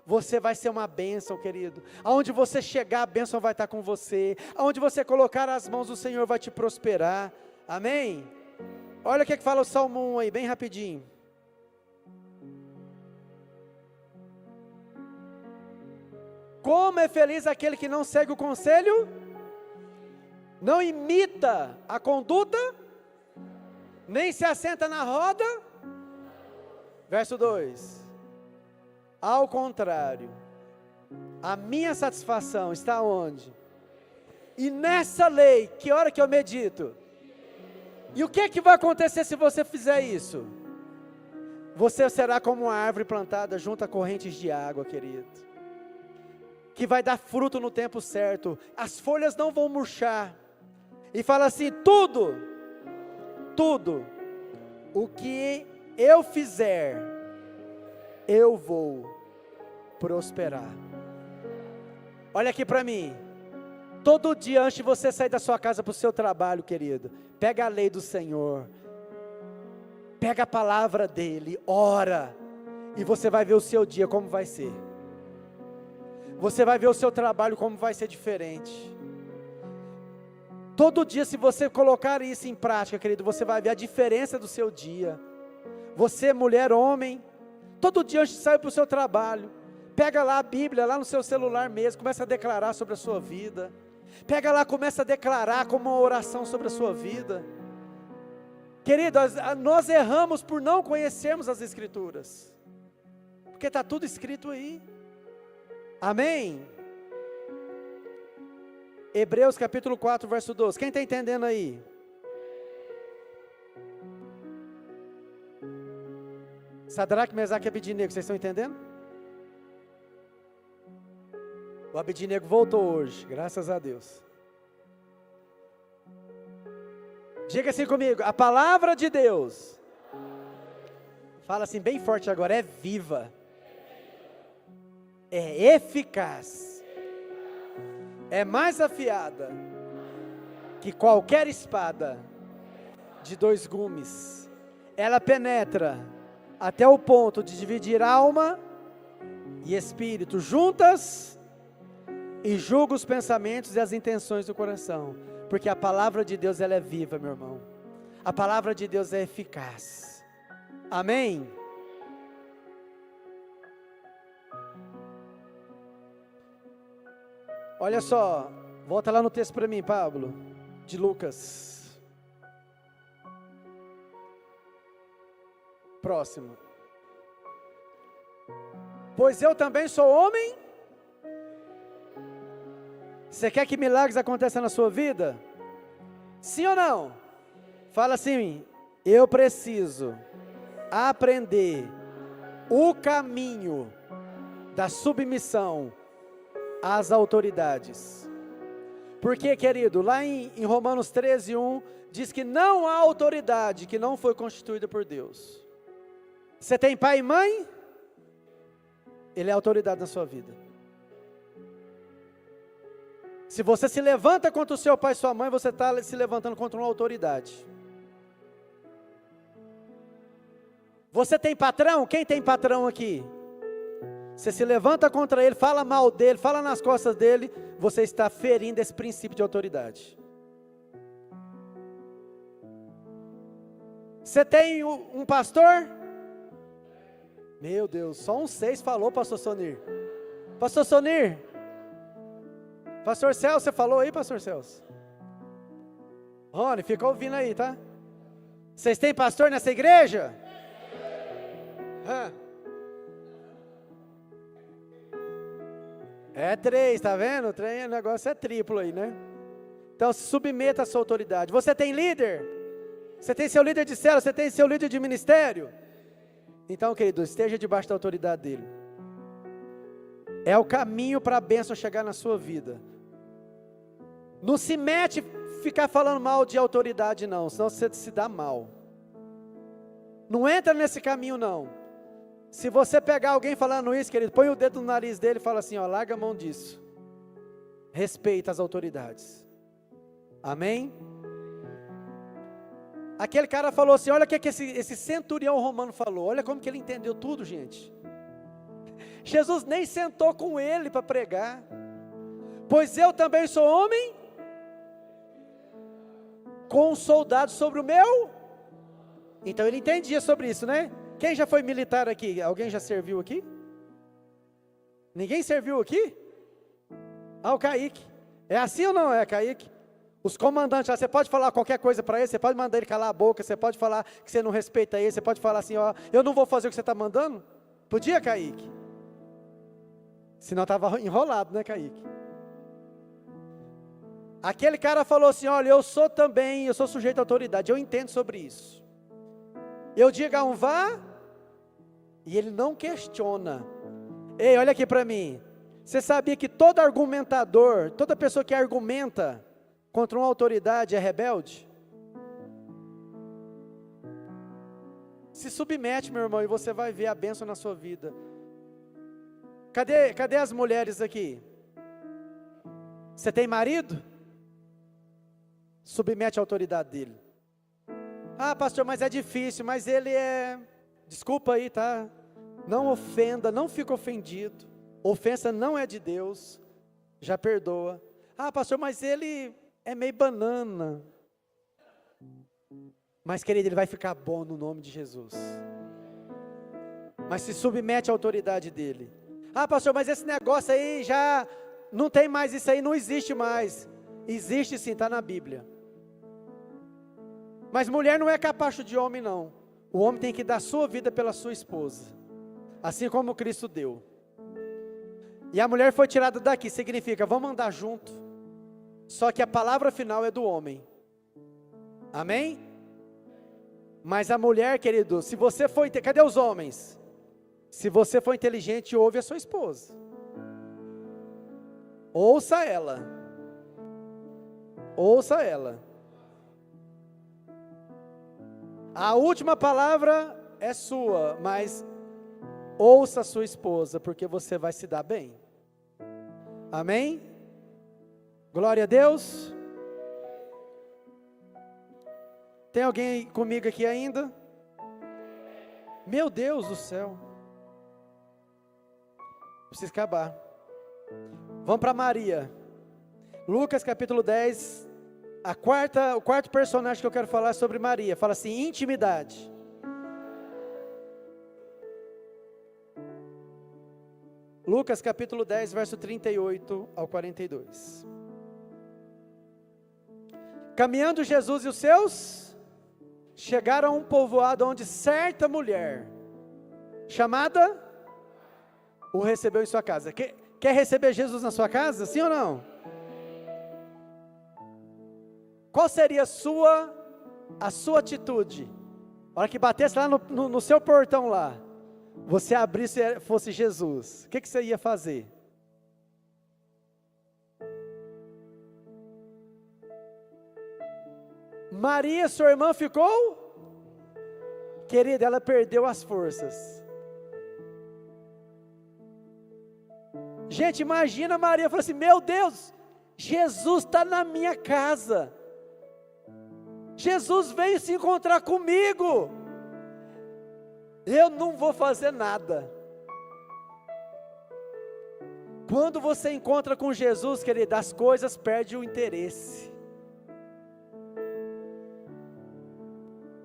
Você vai ser uma bênção, querido. Aonde você chegar, a bênção vai estar com você. Aonde você colocar as mãos, o Senhor vai te prosperar. Amém? Olha o que fala o Salmo 1 aí, bem rapidinho. Como é feliz aquele que não segue o conselho, não imita a conduta, nem se assenta na roda. Verso 2. Ao contrário, a minha satisfação está onde? E nessa lei, que hora que eu medito? E o que vai acontecer se você fizer isso? Você será como uma árvore plantada junto a correntes de água, querido, que vai dar fruto no tempo certo, as folhas não vão murchar. E fala assim: tudo o que eu fizer, eu vou prosperar. Olha aqui para mim. Todo dia antes de você sair da sua casa para o seu trabalho, querido, pega a lei do Senhor, pega a palavra dEle, ora, e você vai ver o seu dia como vai ser. Você vai ver o seu trabalho como vai ser diferente. Todo dia, se você colocar isso em prática, querido, você vai ver a diferença do seu dia. Você, mulher, homem, todo dia antes de sair para o seu trabalho, pega lá a Bíblia, lá no seu celular mesmo, começa a declarar sobre a sua vida. Pega lá, começa a declarar como uma oração sobre a sua vida. Querido, nós erramos por não conhecermos as Escrituras, porque está tudo escrito aí. Amém? Hebreus capítulo 4, verso 12. Quem está entendendo aí? Sadraque, Mesaque e Abidinego, vocês estão entendendo? O Abidinego voltou hoje, graças a Deus. Diga assim comigo: a palavra de Deus, fala assim bem forte agora, é viva, é eficaz, é mais afiada que qualquer espada de 2 gumes. Ela penetra até o ponto de dividir alma e espírito, juntas, e julga os pensamentos e as intenções do coração. Porque a palavra de Deus, ela é viva, meu irmão. A palavra de Deus é eficaz. Amém? Olha só, volta lá no texto para mim, Pablo, de Lucas. Próximo. Pois eu também sou homem. Você quer que milagres aconteçam na sua vida? Sim ou não? Fala assim: eu preciso aprender o caminho da submissão às autoridades. Porque, querido, lá em Romanos 13:1, diz que não há autoridade que não foi constituída por Deus. Você tem pai e mãe? Ele é autoridade na sua vida. Se você se levanta contra o seu pai e sua mãe, você está se levantando contra uma autoridade. Você tem patrão? Quem tem patrão aqui? Você se levanta contra ele, fala mal dele, fala nas costas dele, você está ferindo esse princípio de autoridade. Você tem um pastor? Meu Deus, só uns 6 falou, pastor Sonir. Pastor Sonir. Pastor Celso, você falou aí, pastor Celso? Rony, fica ouvindo aí, tá? Vocês têm pastor nessa igreja? É 3, tá vendo? O negócio é triplo aí, né? Então se submeta à sua autoridade. Você tem líder? Você tem seu líder de célula? Você tem seu líder de ministério? Então, querido, esteja debaixo da autoridade dele. É o caminho para a bênção chegar na sua vida. Não se mete ficar falando mal de autoridade não, senão você se dá mal. Não entra nesse caminho não. Se você pegar alguém falando isso, querido, põe o dedo no nariz dele e fala assim, ó, larga a mão disso. Respeita as autoridades. Amém? Aquele cara falou assim, olha o que esse centurião romano falou, olha como que ele entendeu tudo, gente. Jesus nem sentou com ele para pregar. Pois eu também sou homem, com um soldado sobre o meu. Então ele entendia sobre isso, né? Quem já foi militar aqui? Alguém já serviu aqui? Ninguém serviu aqui? Ah, o Kaique. É assim ou não é, Kaique? Os comandantes lá, você pode falar qualquer coisa para ele, você pode mandar ele calar a boca, você pode falar que você não respeita ele, você pode falar assim, ó, eu não vou fazer o que você está mandando? Podia, Kaique? Senão estava enrolado, né, Kaique? Aquele cara falou assim, olha, eu sou sujeito à autoridade, eu entendo sobre isso. Eu digo a um vá, e ele não questiona. Ei, olha aqui para mim, você sabia que todo argumentador, toda pessoa que argumenta contra uma autoridade é rebelde? Se submete, meu irmão, e você vai ver a bênção na sua vida. Cadê as mulheres aqui? Você tem marido? Submete à autoridade dele. Ah, pastor, mas é difícil, mas ele é... Desculpa aí, tá? Não ofenda, não fica ofendido. Ofensa não é de Deus. Já perdoa. Ah, pastor, mas ele é meio banana. Mas, querido, ele vai ficar bom no nome de Jesus. Mas se submete à autoridade dele. Ah, pastor, mas esse negócio aí já não tem mais, isso aí não existe mais. Existe sim, está na Bíblia. Mas mulher não é capacho de homem não. O homem tem que dar sua vida pela sua esposa. Assim como Cristo deu. E a mulher foi tirada daqui, significa, vamos andar junto. Só que a palavra final é do homem. Amém? Mas a mulher, querido, se você for... Cadê os homens? Se você for inteligente, ouve a sua esposa. Ouça ela. Ouça ela. A última palavra é sua, mas ouça a sua esposa, porque você vai se dar bem. Amém? Glória a Deus. Tem alguém comigo aqui ainda? Meu Deus do céu. Preciso acabar. Vamos para Maria. Lucas capítulo 10. O quarto personagem que eu quero falar é sobre Maria. Fala assim, intimidade. Lucas capítulo 10, verso 38 ao 42. Caminhando Jesus e os seus, chegaram a um povoado onde certa mulher, chamada, o recebeu em sua casa. Quer receber Jesus na sua casa, sim ou não? Qual seria a sua atitude? A hora que batesse lá no seu portão lá, você abrisse e fosse Jesus, o que você ia fazer? Maria, sua irmã, ficou? Querida, ela perdeu as forças. Gente, imagina Maria, falou assim, meu Deus, Jesus está na minha casa. Jesus veio se encontrar comigo. Eu não vou fazer nada. Quando você encontra com Jesus, querido, as coisas perdem o interesse.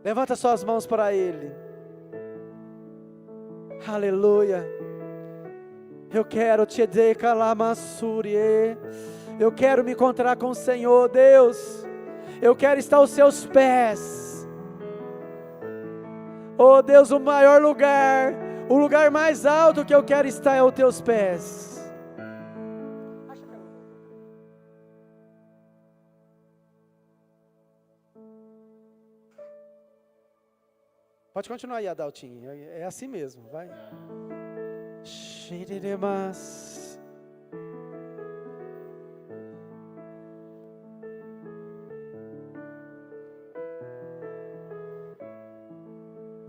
Levanta suas mãos para Ele. Aleluia. Eu quero te decalamassurie. Eu quero me encontrar com o Senhor, Deus. Eu quero estar aos seus pés. Oh Deus, o maior lugar, o lugar mais alto que eu quero estar é aos teus pés. Pode continuar aí, Adaltinho. É assim mesmo, vai. Xiriremas.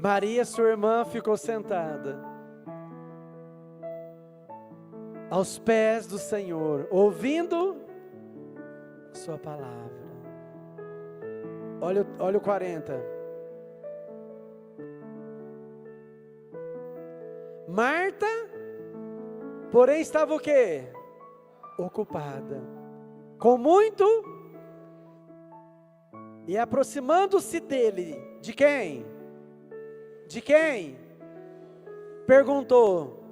Maria, sua irmã, ficou sentada aos pés do Senhor, ouvindo sua palavra. Olha o 40. Marta, porém, estava o quê? Ocupada com muito, e aproximando-se dele, de quem? De quem? Perguntou: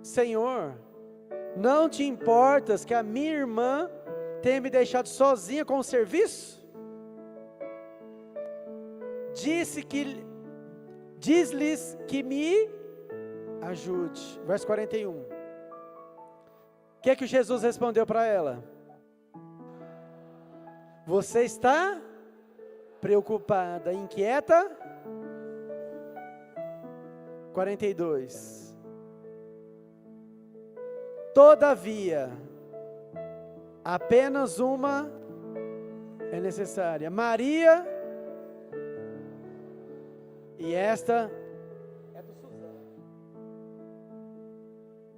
Senhor, não te importas que a minha irmã tenha me deixado sozinha com o serviço? Diz-lhes que me ajude. Verso 41. O que é que Jesus respondeu para ela? Você está preocupada, inquieta? 42. Todavia, apenas uma é necessária. Maria, e esta é do Suzano.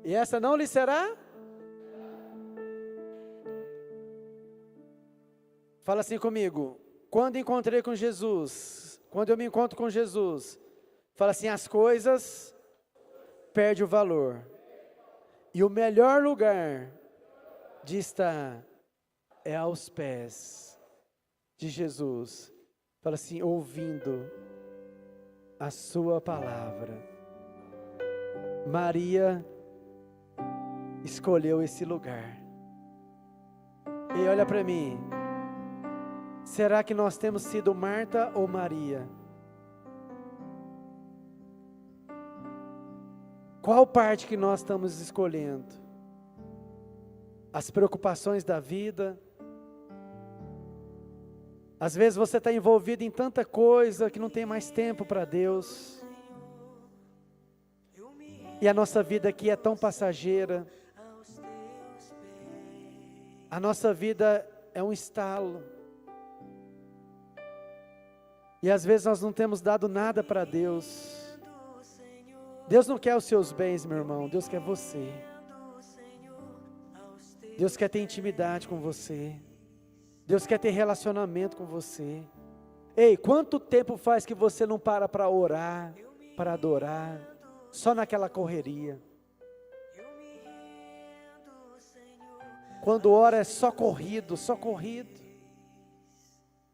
E essa não lhe será? Fala assim comigo. Quando encontrei com Jesus, quando eu me encontro com Jesus, fala assim: as coisas perdem o valor. E o melhor lugar de estar é aos pés de Jesus. Fala assim: ouvindo a sua palavra. Maria escolheu esse lugar. E olha para mim. Será que nós temos sido Marta ou Maria? Qual parte que nós estamos escolhendo? As preocupações da vida? Às vezes você está envolvido em tanta coisa que não tem mais tempo para Deus. E a nossa vida aqui é tão passageira. A nossa vida é um estalo. E às vezes nós não temos dado nada para Deus. Deus não quer os seus bens, meu irmão. Deus quer você. Deus quer ter intimidade com você. Deus quer ter relacionamento com você. Ei, quanto tempo faz que você não para orar, para adorar, só naquela correria? Quando ora é só corrido, só corrido.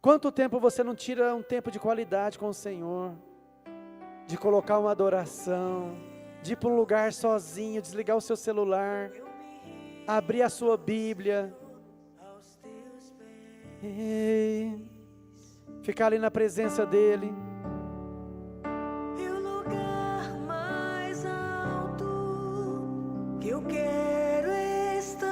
Quanto tempo você não tira um tempo de qualidade com o Senhor? De colocar uma adoração, de ir para um lugar sozinho, desligar o seu celular, abrir a sua Bíblia, e ficar ali na presença dEle. E o lugar mais alto que eu quero estar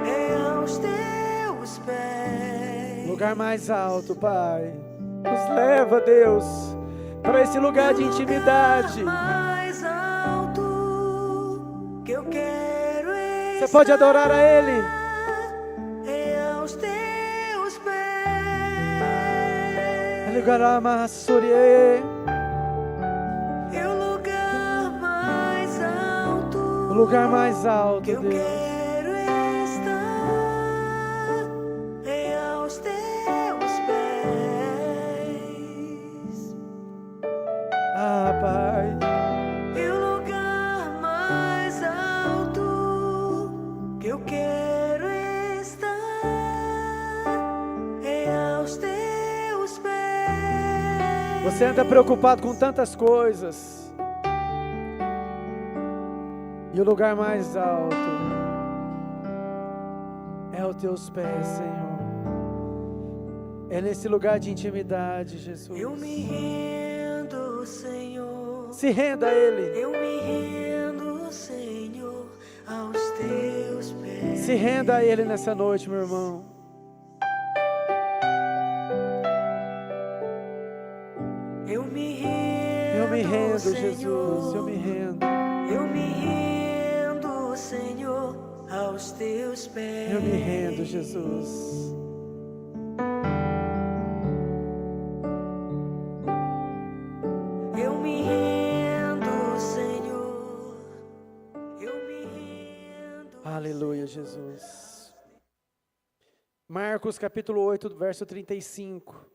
é aos teus pés. Lugar mais alto, Pai. Nos leva, Deus, para esse lugar de intimidade. Mais alto que eu quero estar. Você pode adorar a Ele. É aos teus pés. E o lugar mais alto. O lugar mais alto, que eu Deus. quero estar é aos teus pés. Ah, Pai. E o lugar mais alto que eu quero estar é aos teus pés. Você anda preocupado com tantas coisas. E o lugar mais alto é aos teus pés, Senhor. É nesse lugar de intimidade, Jesus. Eu me rendo, Senhor. Se renda a Ele. Eu me rendo, Senhor, aos teus pés. Se renda a Ele nessa noite, meu irmão. Eu me rendo, Eu me rendo, Senhor. Jesus. Eu me rendo. Eu me rendo, Senhor, aos teus pés. Eu me rendo, Jesus. Eu me rendo, Senhor. Eu me rendo. Aleluia, Jesus. Marcos capítulo 8, verso 35.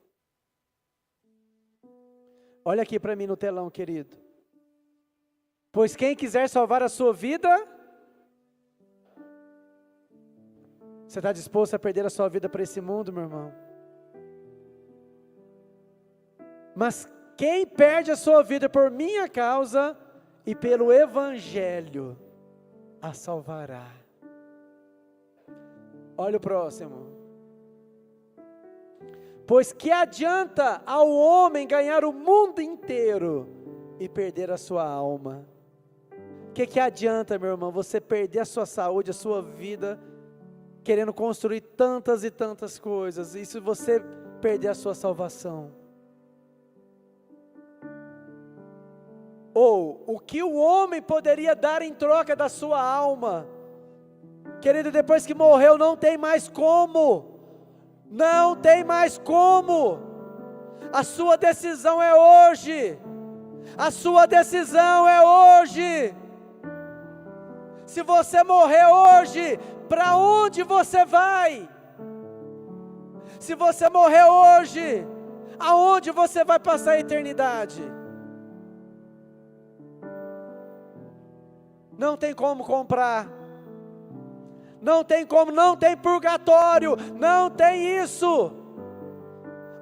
Olha aqui para mim no telão, querido. Pois quem quiser salvar a sua vida, você está disposto a perder a sua vida para esse mundo, meu irmão? Mas quem perde a sua vida por minha causa e pelo Evangelho, a salvará. Olha o próximo. Pois que adianta ao homem ganhar o mundo inteiro e perder a sua alma? O que adianta, meu irmão, você perder a sua saúde, a sua vida, querendo construir tantas e tantas coisas, e se você perder a sua salvação? Ou, o que o homem poderia dar em troca da sua alma? Querido, depois que morreu não tem mais como. Não tem mais como. A sua decisão é hoje. A sua decisão é hoje. Se você morrer hoje, para onde você vai? Se você morrer hoje, aonde você vai passar a eternidade? Não tem como comprar. Não tem como, não tem purgatório, não tem isso.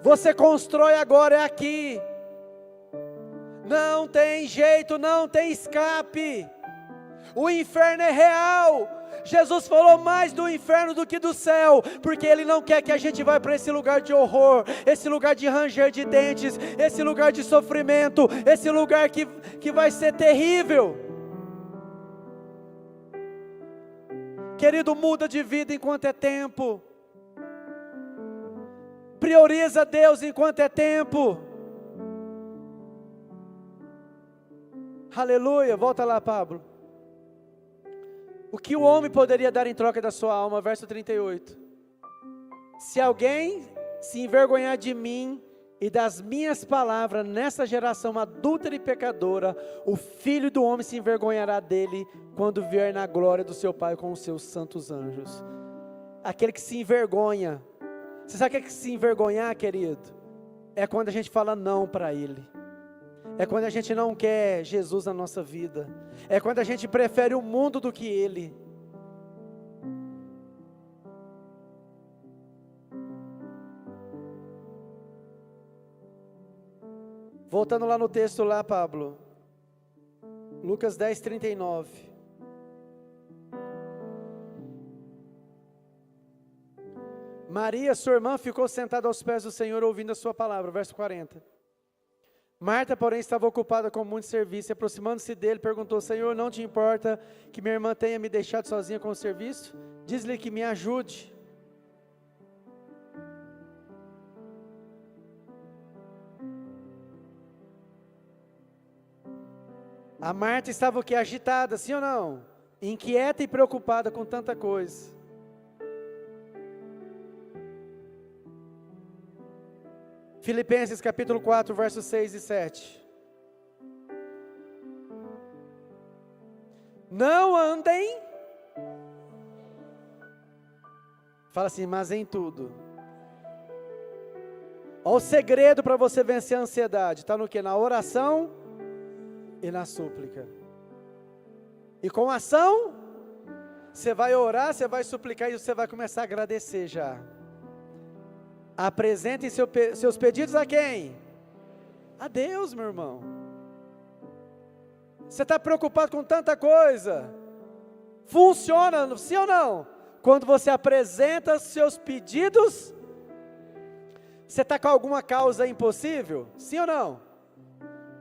Você constrói agora, é aqui. Não tem jeito, não tem escape. O inferno é real. Jesus falou mais do inferno do que do céu, porque Ele não quer que a gente vá para esse lugar de horror, esse lugar de ranger de dentes, esse lugar de sofrimento, esse lugar que vai ser terrível. Querido, muda de vida enquanto é tempo. Prioriza Deus enquanto é tempo. Aleluia, volta lá, Pablo. O que o homem poderia dar em troca da sua alma? Verso 38. Se alguém se envergonhar de mim e das minhas palavras nessa geração adúltera e pecadora, o Filho do Homem se envergonhará dele quando vier na glória do seu Pai com os seus santos anjos. Aquele que se envergonha. Você sabe o que é se envergonhar, querido? É quando a gente fala não para Ele. É quando a gente não quer Jesus na nossa vida. É quando a gente prefere o mundo do que Ele. Voltando lá no texto lá, Pablo. Lucas 10, 39. Maria, sua irmã, ficou sentada aos pés do Senhor ouvindo a sua palavra. Verso 40. Marta, porém, estava ocupada com muito serviço, e aproximando-se dele, perguntou: Senhor, não te importa que minha irmã tenha me deixado sozinha com o serviço? Diz-lhe que me ajude. A Marta estava o quê? Agitada, sim ou não? Inquieta e preocupada com tanta coisa. Filipenses capítulo 4, versos 6 e 7. Não andem. Fala assim, mas em tudo. Olha o segredo para você vencer a ansiedade. Está no quê? Na oração e na súplica. E com ação, você vai orar, você vai suplicar e você vai começar a agradecer já. Apresentem seus pedidos a quem? a Deus, meu irmão. Você está preocupado com tanta coisa. Funciona, sim ou não? Quando você apresenta seus pedidos, você está com alguma causa impossível? Sim ou não?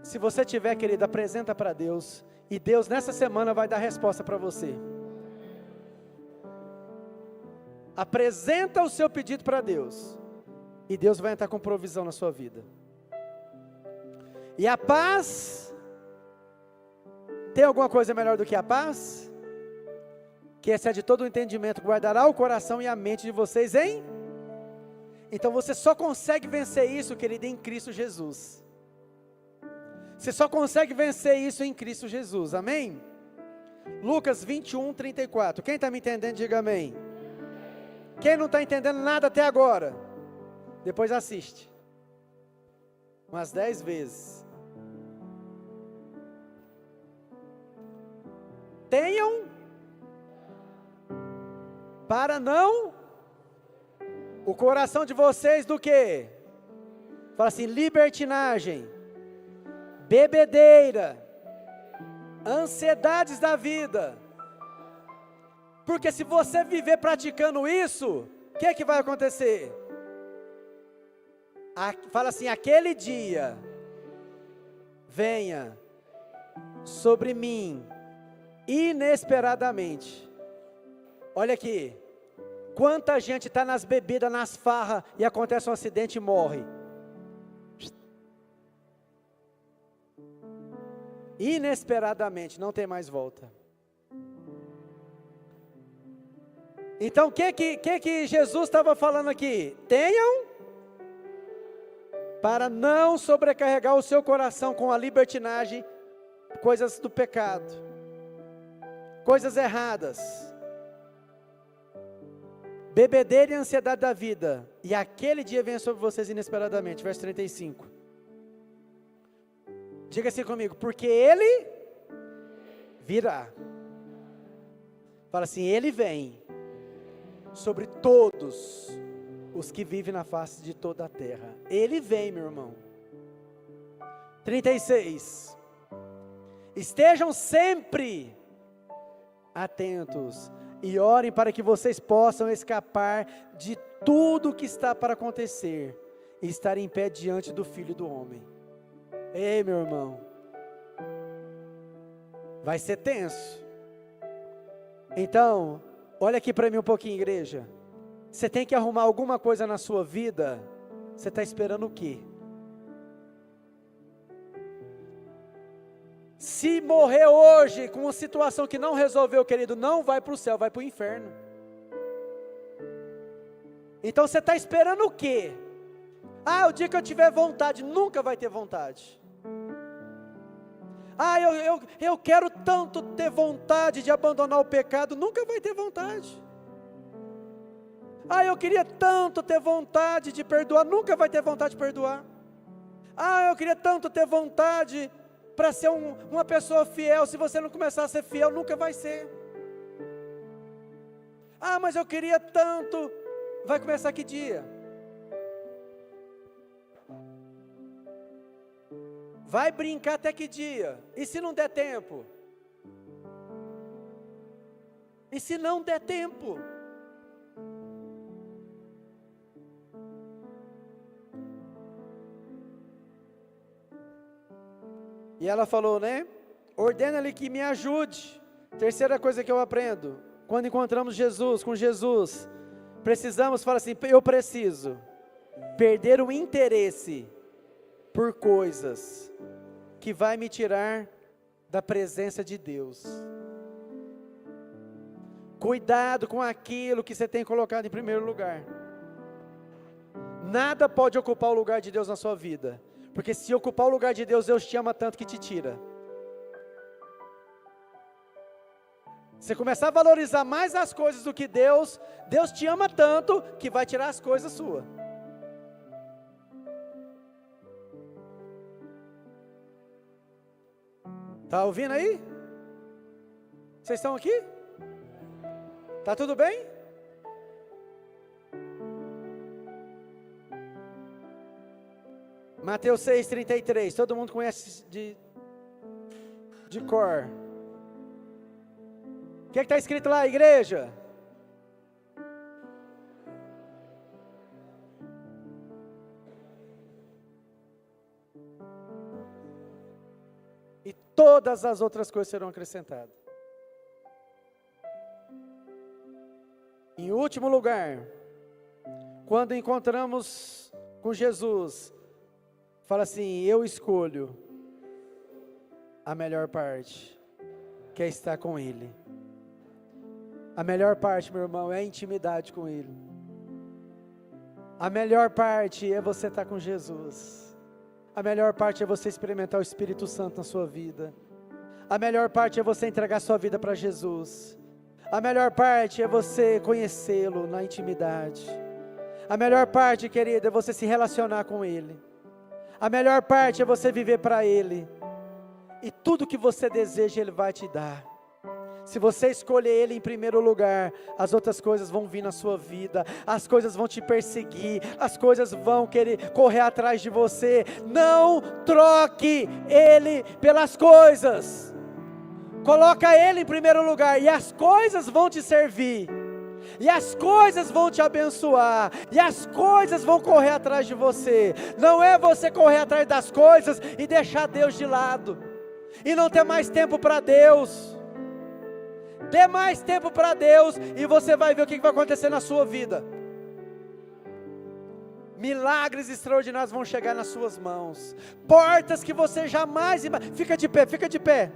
Se você tiver, querido, apresenta para Deus. E Deus nessa semana vai dar resposta para você. Apresenta o seu pedido para Deus. E Deus vai entrar com provisão na sua vida. E a paz, tem alguma coisa melhor do que a paz? Que excede todo o entendimento, guardará o coração e a mente de vocês em? Então você só consegue vencer isso, querido, em Cristo Jesus. Você só consegue vencer isso em Cristo Jesus, amém? Lucas 21, 34, quem está me entendendo, diga amém. Quem não está entendendo nada até agora, depois assiste, umas 10 vezes. Tenham, para não, o coração de vocês do quê? Fala assim, libertinagem, bebedeira, ansiedades da vida. Porque se você viver praticando isso, o que é que vai acontecer? Fala assim, aquele dia, venha sobre mim, inesperadamente. Olha aqui, quanta gente está nas bebidas, nas farras, e acontece um acidente e morre. Inesperadamente, não tem mais volta. Então, o que Jesus estava falando aqui? Tenham, para não sobrecarregar o seu coração com a libertinagem, coisas do pecado, coisas erradas, bebedeira e ansiedade da vida, e aquele dia vem sobre vocês inesperadamente, verso 35, diga assim comigo, porque Ele virá, fala assim, Ele vem, sobre todos os que vivem na face de toda a terra, Ele vem, meu irmão. 36, estejam sempre atentos, e orem para que vocês possam escapar de tudo que está para acontecer, e estar em pé diante do Filho do Homem. Ei, meu irmão, vai ser tenso. Então, olha aqui para mim um pouquinho, igreja. Você tem que arrumar alguma coisa na sua vida, você está esperando o quê? Se morrer hoje com uma situação que não resolveu, querido, não vai para o céu, vai para o inferno. Então você está esperando o quê? Ah, o dia que eu tiver vontade, nunca vai ter vontade. Ah, eu quero tanto ter vontade de abandonar o pecado, nunca vai ter vontade. Ah, eu queria tanto ter vontade de perdoar, nunca vai ter vontade de perdoar. Ah, eu queria tanto ter vontade para ser uma pessoa fiel, se você não começar a ser fiel, nunca vai ser. Ah, mas eu queria tanto, vai começar que dia? Vai brincar até que dia? E se não der tempo? E se não der tempo? E ela falou, né? Ordena-lhe que me ajude. Terceira coisa que eu aprendo, quando encontramos Jesus, com Jesus, precisamos falar assim, eu preciso perder o interesse por coisas que vai me tirar da presença de Deus. Cuidado com aquilo que você tem colocado em primeiro lugar. Nada pode ocupar o lugar de Deus na sua vida, porque se ocupar o lugar de Deus, Deus te ama tanto que te tira. Você começar a valorizar mais as coisas do que Deus, Deus te ama tanto que vai tirar as coisas suas. Está ouvindo aí? Vocês estão aqui? Está tudo bem? Mateus 6,33. Todo mundo conhece de cor. O que está escrito lá, igreja? E todas as outras coisas serão acrescentadas. Em último lugar, quando encontramos com Jesus, fala assim: eu escolho a melhor parte, que é estar com Ele. A melhor parte, meu irmão, é a intimidade com Ele. A melhor parte é você estar com Jesus. A melhor parte é você experimentar o Espírito Santo na sua vida. A melhor parte é você entregar sua vida para Jesus. A melhor parte é você conhecê-lo na intimidade. A melhor parte, querida, é você se relacionar com Ele. A melhor parte é você viver para Ele. E tudo que você deseja, Ele vai te dar. Se você escolher Ele em primeiro lugar, as outras coisas vão vir na sua vida, as coisas vão te perseguir, as coisas vão querer correr atrás de você. Não troque Ele pelas coisas. Coloca Ele em primeiro lugar e as coisas vão te servir. E as coisas vão te abençoar, e as coisas vão correr atrás de você. Não é você correr atrás das coisas e deixar Deus de lado, e não ter mais tempo para Deus. Dê mais tempo para Deus, e você vai ver o que vai acontecer na sua vida. Milagres extraordinários vão chegar nas suas mãos, portas que você jamais fica de pé, fica de pé.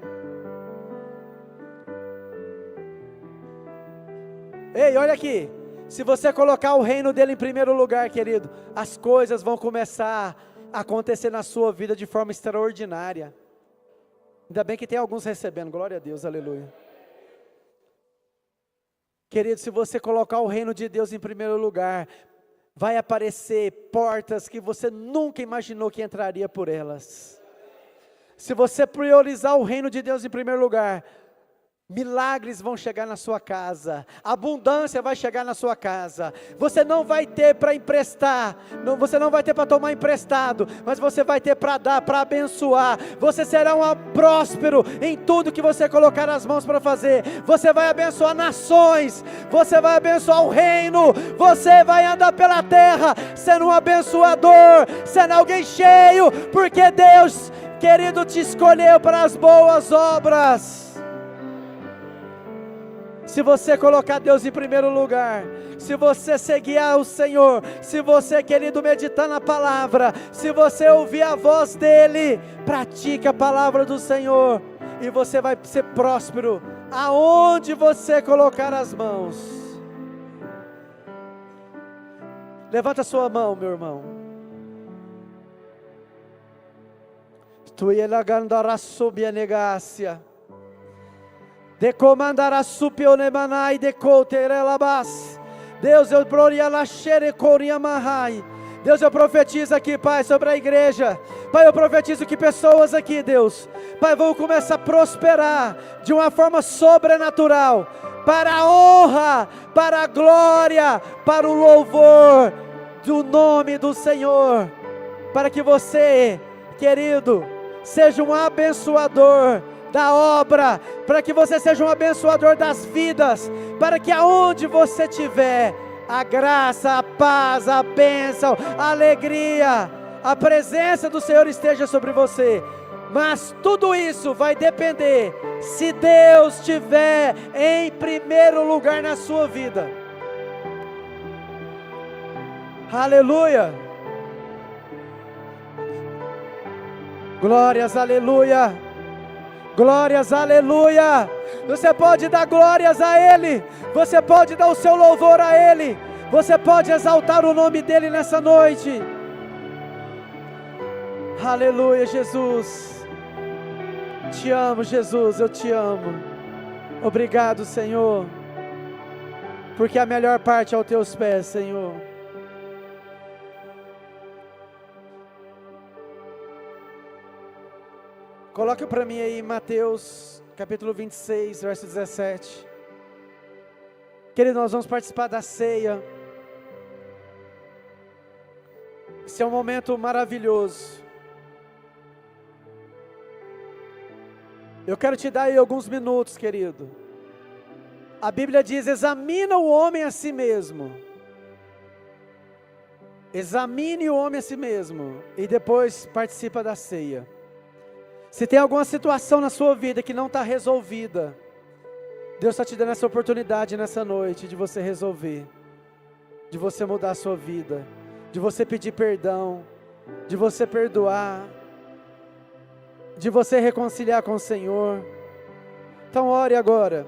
Ei, olha aqui, se você colocar o reino dele em primeiro lugar, querido, as coisas vão começar a acontecer na sua vida de forma extraordinária. Ainda bem que tem alguns recebendo, glória a Deus, aleluia. Querido, se você colocar o reino de Deus em primeiro lugar, vai aparecer portas que você nunca imaginou que entraria por elas. Se você priorizar o reino de Deus em primeiro lugar, milagres vão chegar na sua casa, abundância vai chegar na sua casa. Você não vai ter para emprestar, você não vai ter para tomar emprestado, mas você vai ter para dar, para abençoar. Você será próspero em tudo que você colocar as mãos para fazer. Você vai abençoar nações, você vai abençoar o reino, você vai andar pela terra sendo um abençoador, sendo alguém cheio, porque Deus, querido, te escolheu para as boas obras. Se você colocar Deus em primeiro lugar, se você seguir ao Senhor, se você, querido, meditar na palavra, se você ouvir a voz dEle, pratique a palavra do Senhor, e você vai ser próspero, aonde você colocar as mãos. Levanta a sua mão, meu irmão. Tu elagandará sob a negácia. De comandará supionemanai de couterelabas. Deus, eu Deus, eu profetizo aqui, Pai, sobre a igreja. Pai, eu profetizo que pessoas aqui, Deus, Pai, vão começar a prosperar de uma forma sobrenatural, para a honra, para a glória, para o louvor do nome do Senhor, para que você, querido, seja um abençoador da obra, para que você seja um abençoador das vidas, para que aonde você estiver, a graça, a paz, a bênção, a alegria, a presença do Senhor esteja sobre você. Mas tudo isso vai depender se Deus estiver em primeiro lugar na sua vida. Aleluia. Glórias, aleluia. Glórias, aleluia. Você pode dar glórias a Ele, você pode dar o seu louvor a Ele, você pode exaltar o nome dEle nessa noite. Aleluia, Jesus. Te amo, Jesus, eu te amo. Obrigado, Senhor, porque a melhor parte é aos teus pés, Senhor. Coloque para mim aí Mateus capítulo 26, verso 17. Querido, nós vamos participar da ceia. Esse é um momento maravilhoso. Eu quero te dar aí alguns minutos, querido. A Bíblia diz: examina o homem a si mesmo. Examine o homem a si mesmo e depois participa da ceia. Se tem alguma situação na sua vida que não está resolvida, Deus está te dando essa oportunidade nessa noite de você resolver, de você mudar a sua vida, de você pedir perdão, de você perdoar, de você reconciliar com o Senhor. Então ore agora.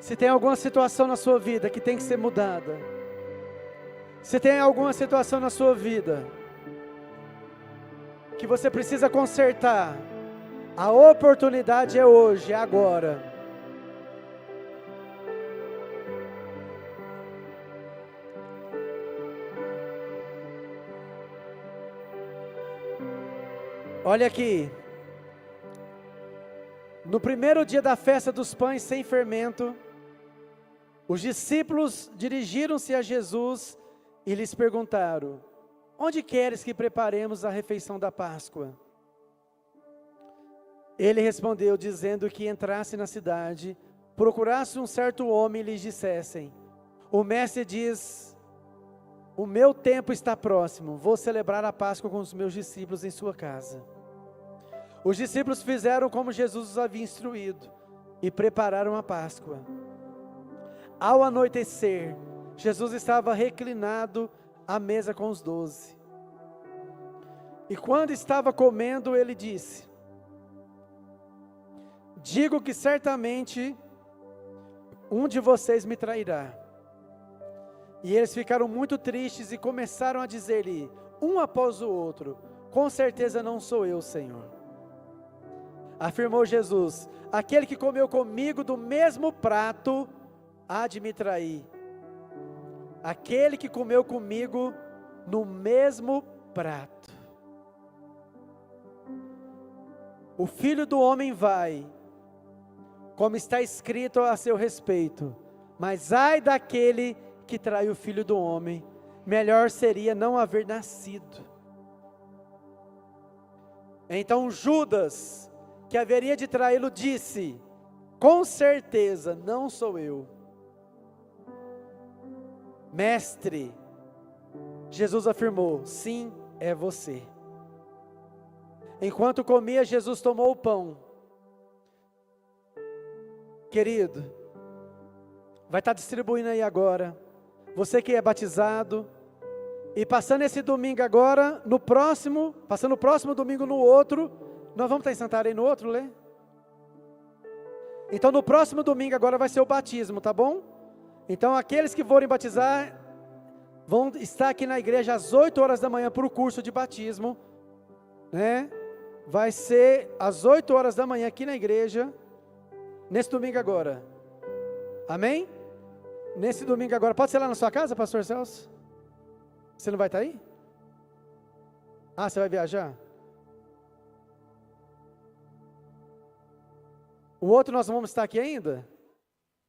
Se tem alguma situação na sua vida que tem que ser mudada, se tem alguma situação na sua vida que você precisa consertar, a oportunidade é hoje, é agora. Olha aqui. No primeiro dia da festa dos pães sem fermento, os discípulos dirigiram-se a Jesus e lhes perguntaram: onde queres que preparemos a refeição da Páscoa? Ele respondeu, dizendo que entrasse na cidade, procurasse um certo homem e lhes dissessem: o mestre diz, o meu tempo está próximo, vou celebrar a Páscoa com os meus discípulos em sua casa. Os discípulos fizeram como Jesus os havia instruído e prepararam a Páscoa. Ao anoitecer, Jesus estava reclinado à mesa com os 12. E quando estava comendo, ele disse: digo que certamente um de vocês me trairá. E eles ficaram muito tristes e começaram a dizer-lhe, um após o outro: com certeza não sou eu, Senhor. Afirmou Jesus: aquele que comeu comigo do mesmo prato há de me trair. Aquele que comeu comigo no mesmo prato. O Filho do Homem vai, como está escrito a seu respeito, mas ai daquele que trai o Filho do Homem, melhor seria não haver nascido. Então Judas, que haveria de traí-lo, disse: com certeza não sou eu. Mestre, Jesus afirmou: sim, é você. Enquanto comia, Jesus tomou o pão. Querido, vai estar distribuindo aí agora. Você que é batizado, e passando esse domingo agora, passando o próximo domingo no outro, nós vamos estar em Santarém no outro, Lê? Então no próximo domingo agora vai ser o batismo, tá bom? Então aqueles que forem batizar, vão estar aqui na igreja às 8 horas da manhã para o curso de batismo, né? Vai ser às 8 horas da manhã aqui na igreja, nesse domingo agora, amém? Nesse domingo agora, pode ser lá na sua casa, pastor Celso? Você não vai estar aí? Ah, você vai viajar? O outro nós vamos estar aqui ainda?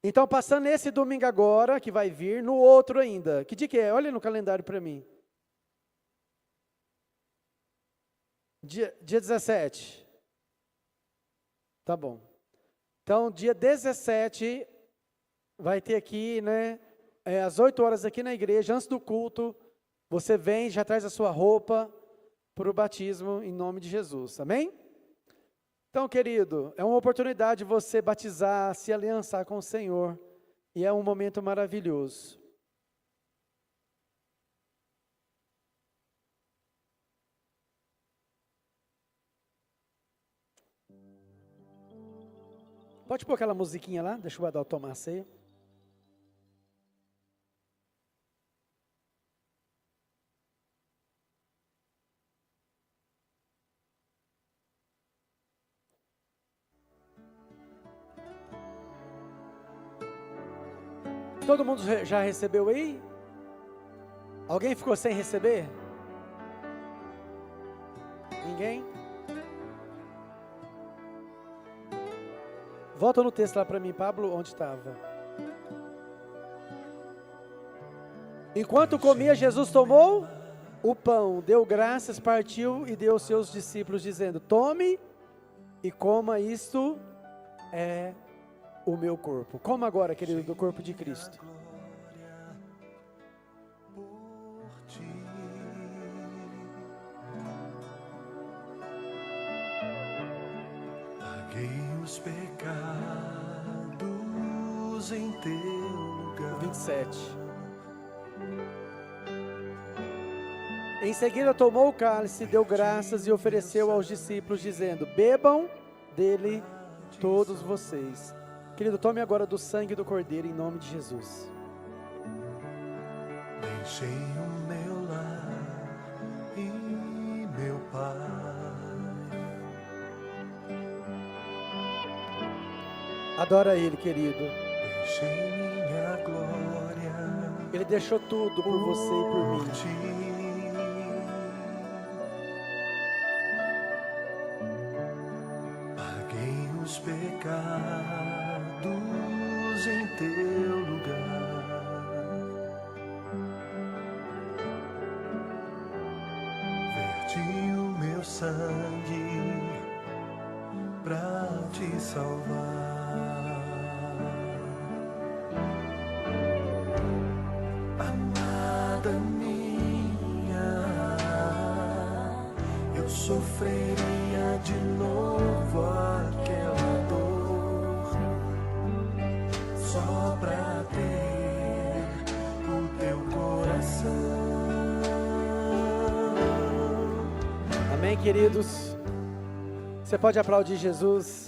Então passando esse domingo agora, que vai vir, no outro ainda, que dia que é? Olha no calendário para mim. Dia 17. Tá bom. Então dia 17, vai ter aqui, né, às 8 horas aqui na igreja, antes do culto, você vem, já traz a sua roupa para o batismo em nome de Jesus, amém? Então, querido, é uma oportunidade de você batizar, se aliançar com o Senhor, e é um momento maravilhoso. Pode pôr aquela musiquinha lá, deixa o Adal tomar a ceia. Todo mundo já recebeu aí? Alguém ficou sem receber? Ninguém? Volta no texto lá para mim, Pablo, onde estava? Enquanto comia, Jesus tomou o pão, deu graças, partiu e deu aos seus discípulos, dizendo: tome e coma, isto é o meu corpo. Coma agora, querido, do corpo de Cristo. Os pecados em teu lugar. 27. Em seguida tomou o cálice, deu graças e ofereceu aos discípulos, dizendo: bebam dele todos vocês. Querido, tome agora do sangue do Cordeiro em nome de Jesus. Deixei o meu lar e meu pai. Adora Ele, querido. Deixei minha glória. Ele deixou tudo por você e por mim. Paguei os pecados em teu lugar. Verti o meu sangue pra te salvar. Amada minha, eu sofreria de novo aquela dor só pra ter o teu coração. Amém, queridos? Você pode aplaudir Jesus?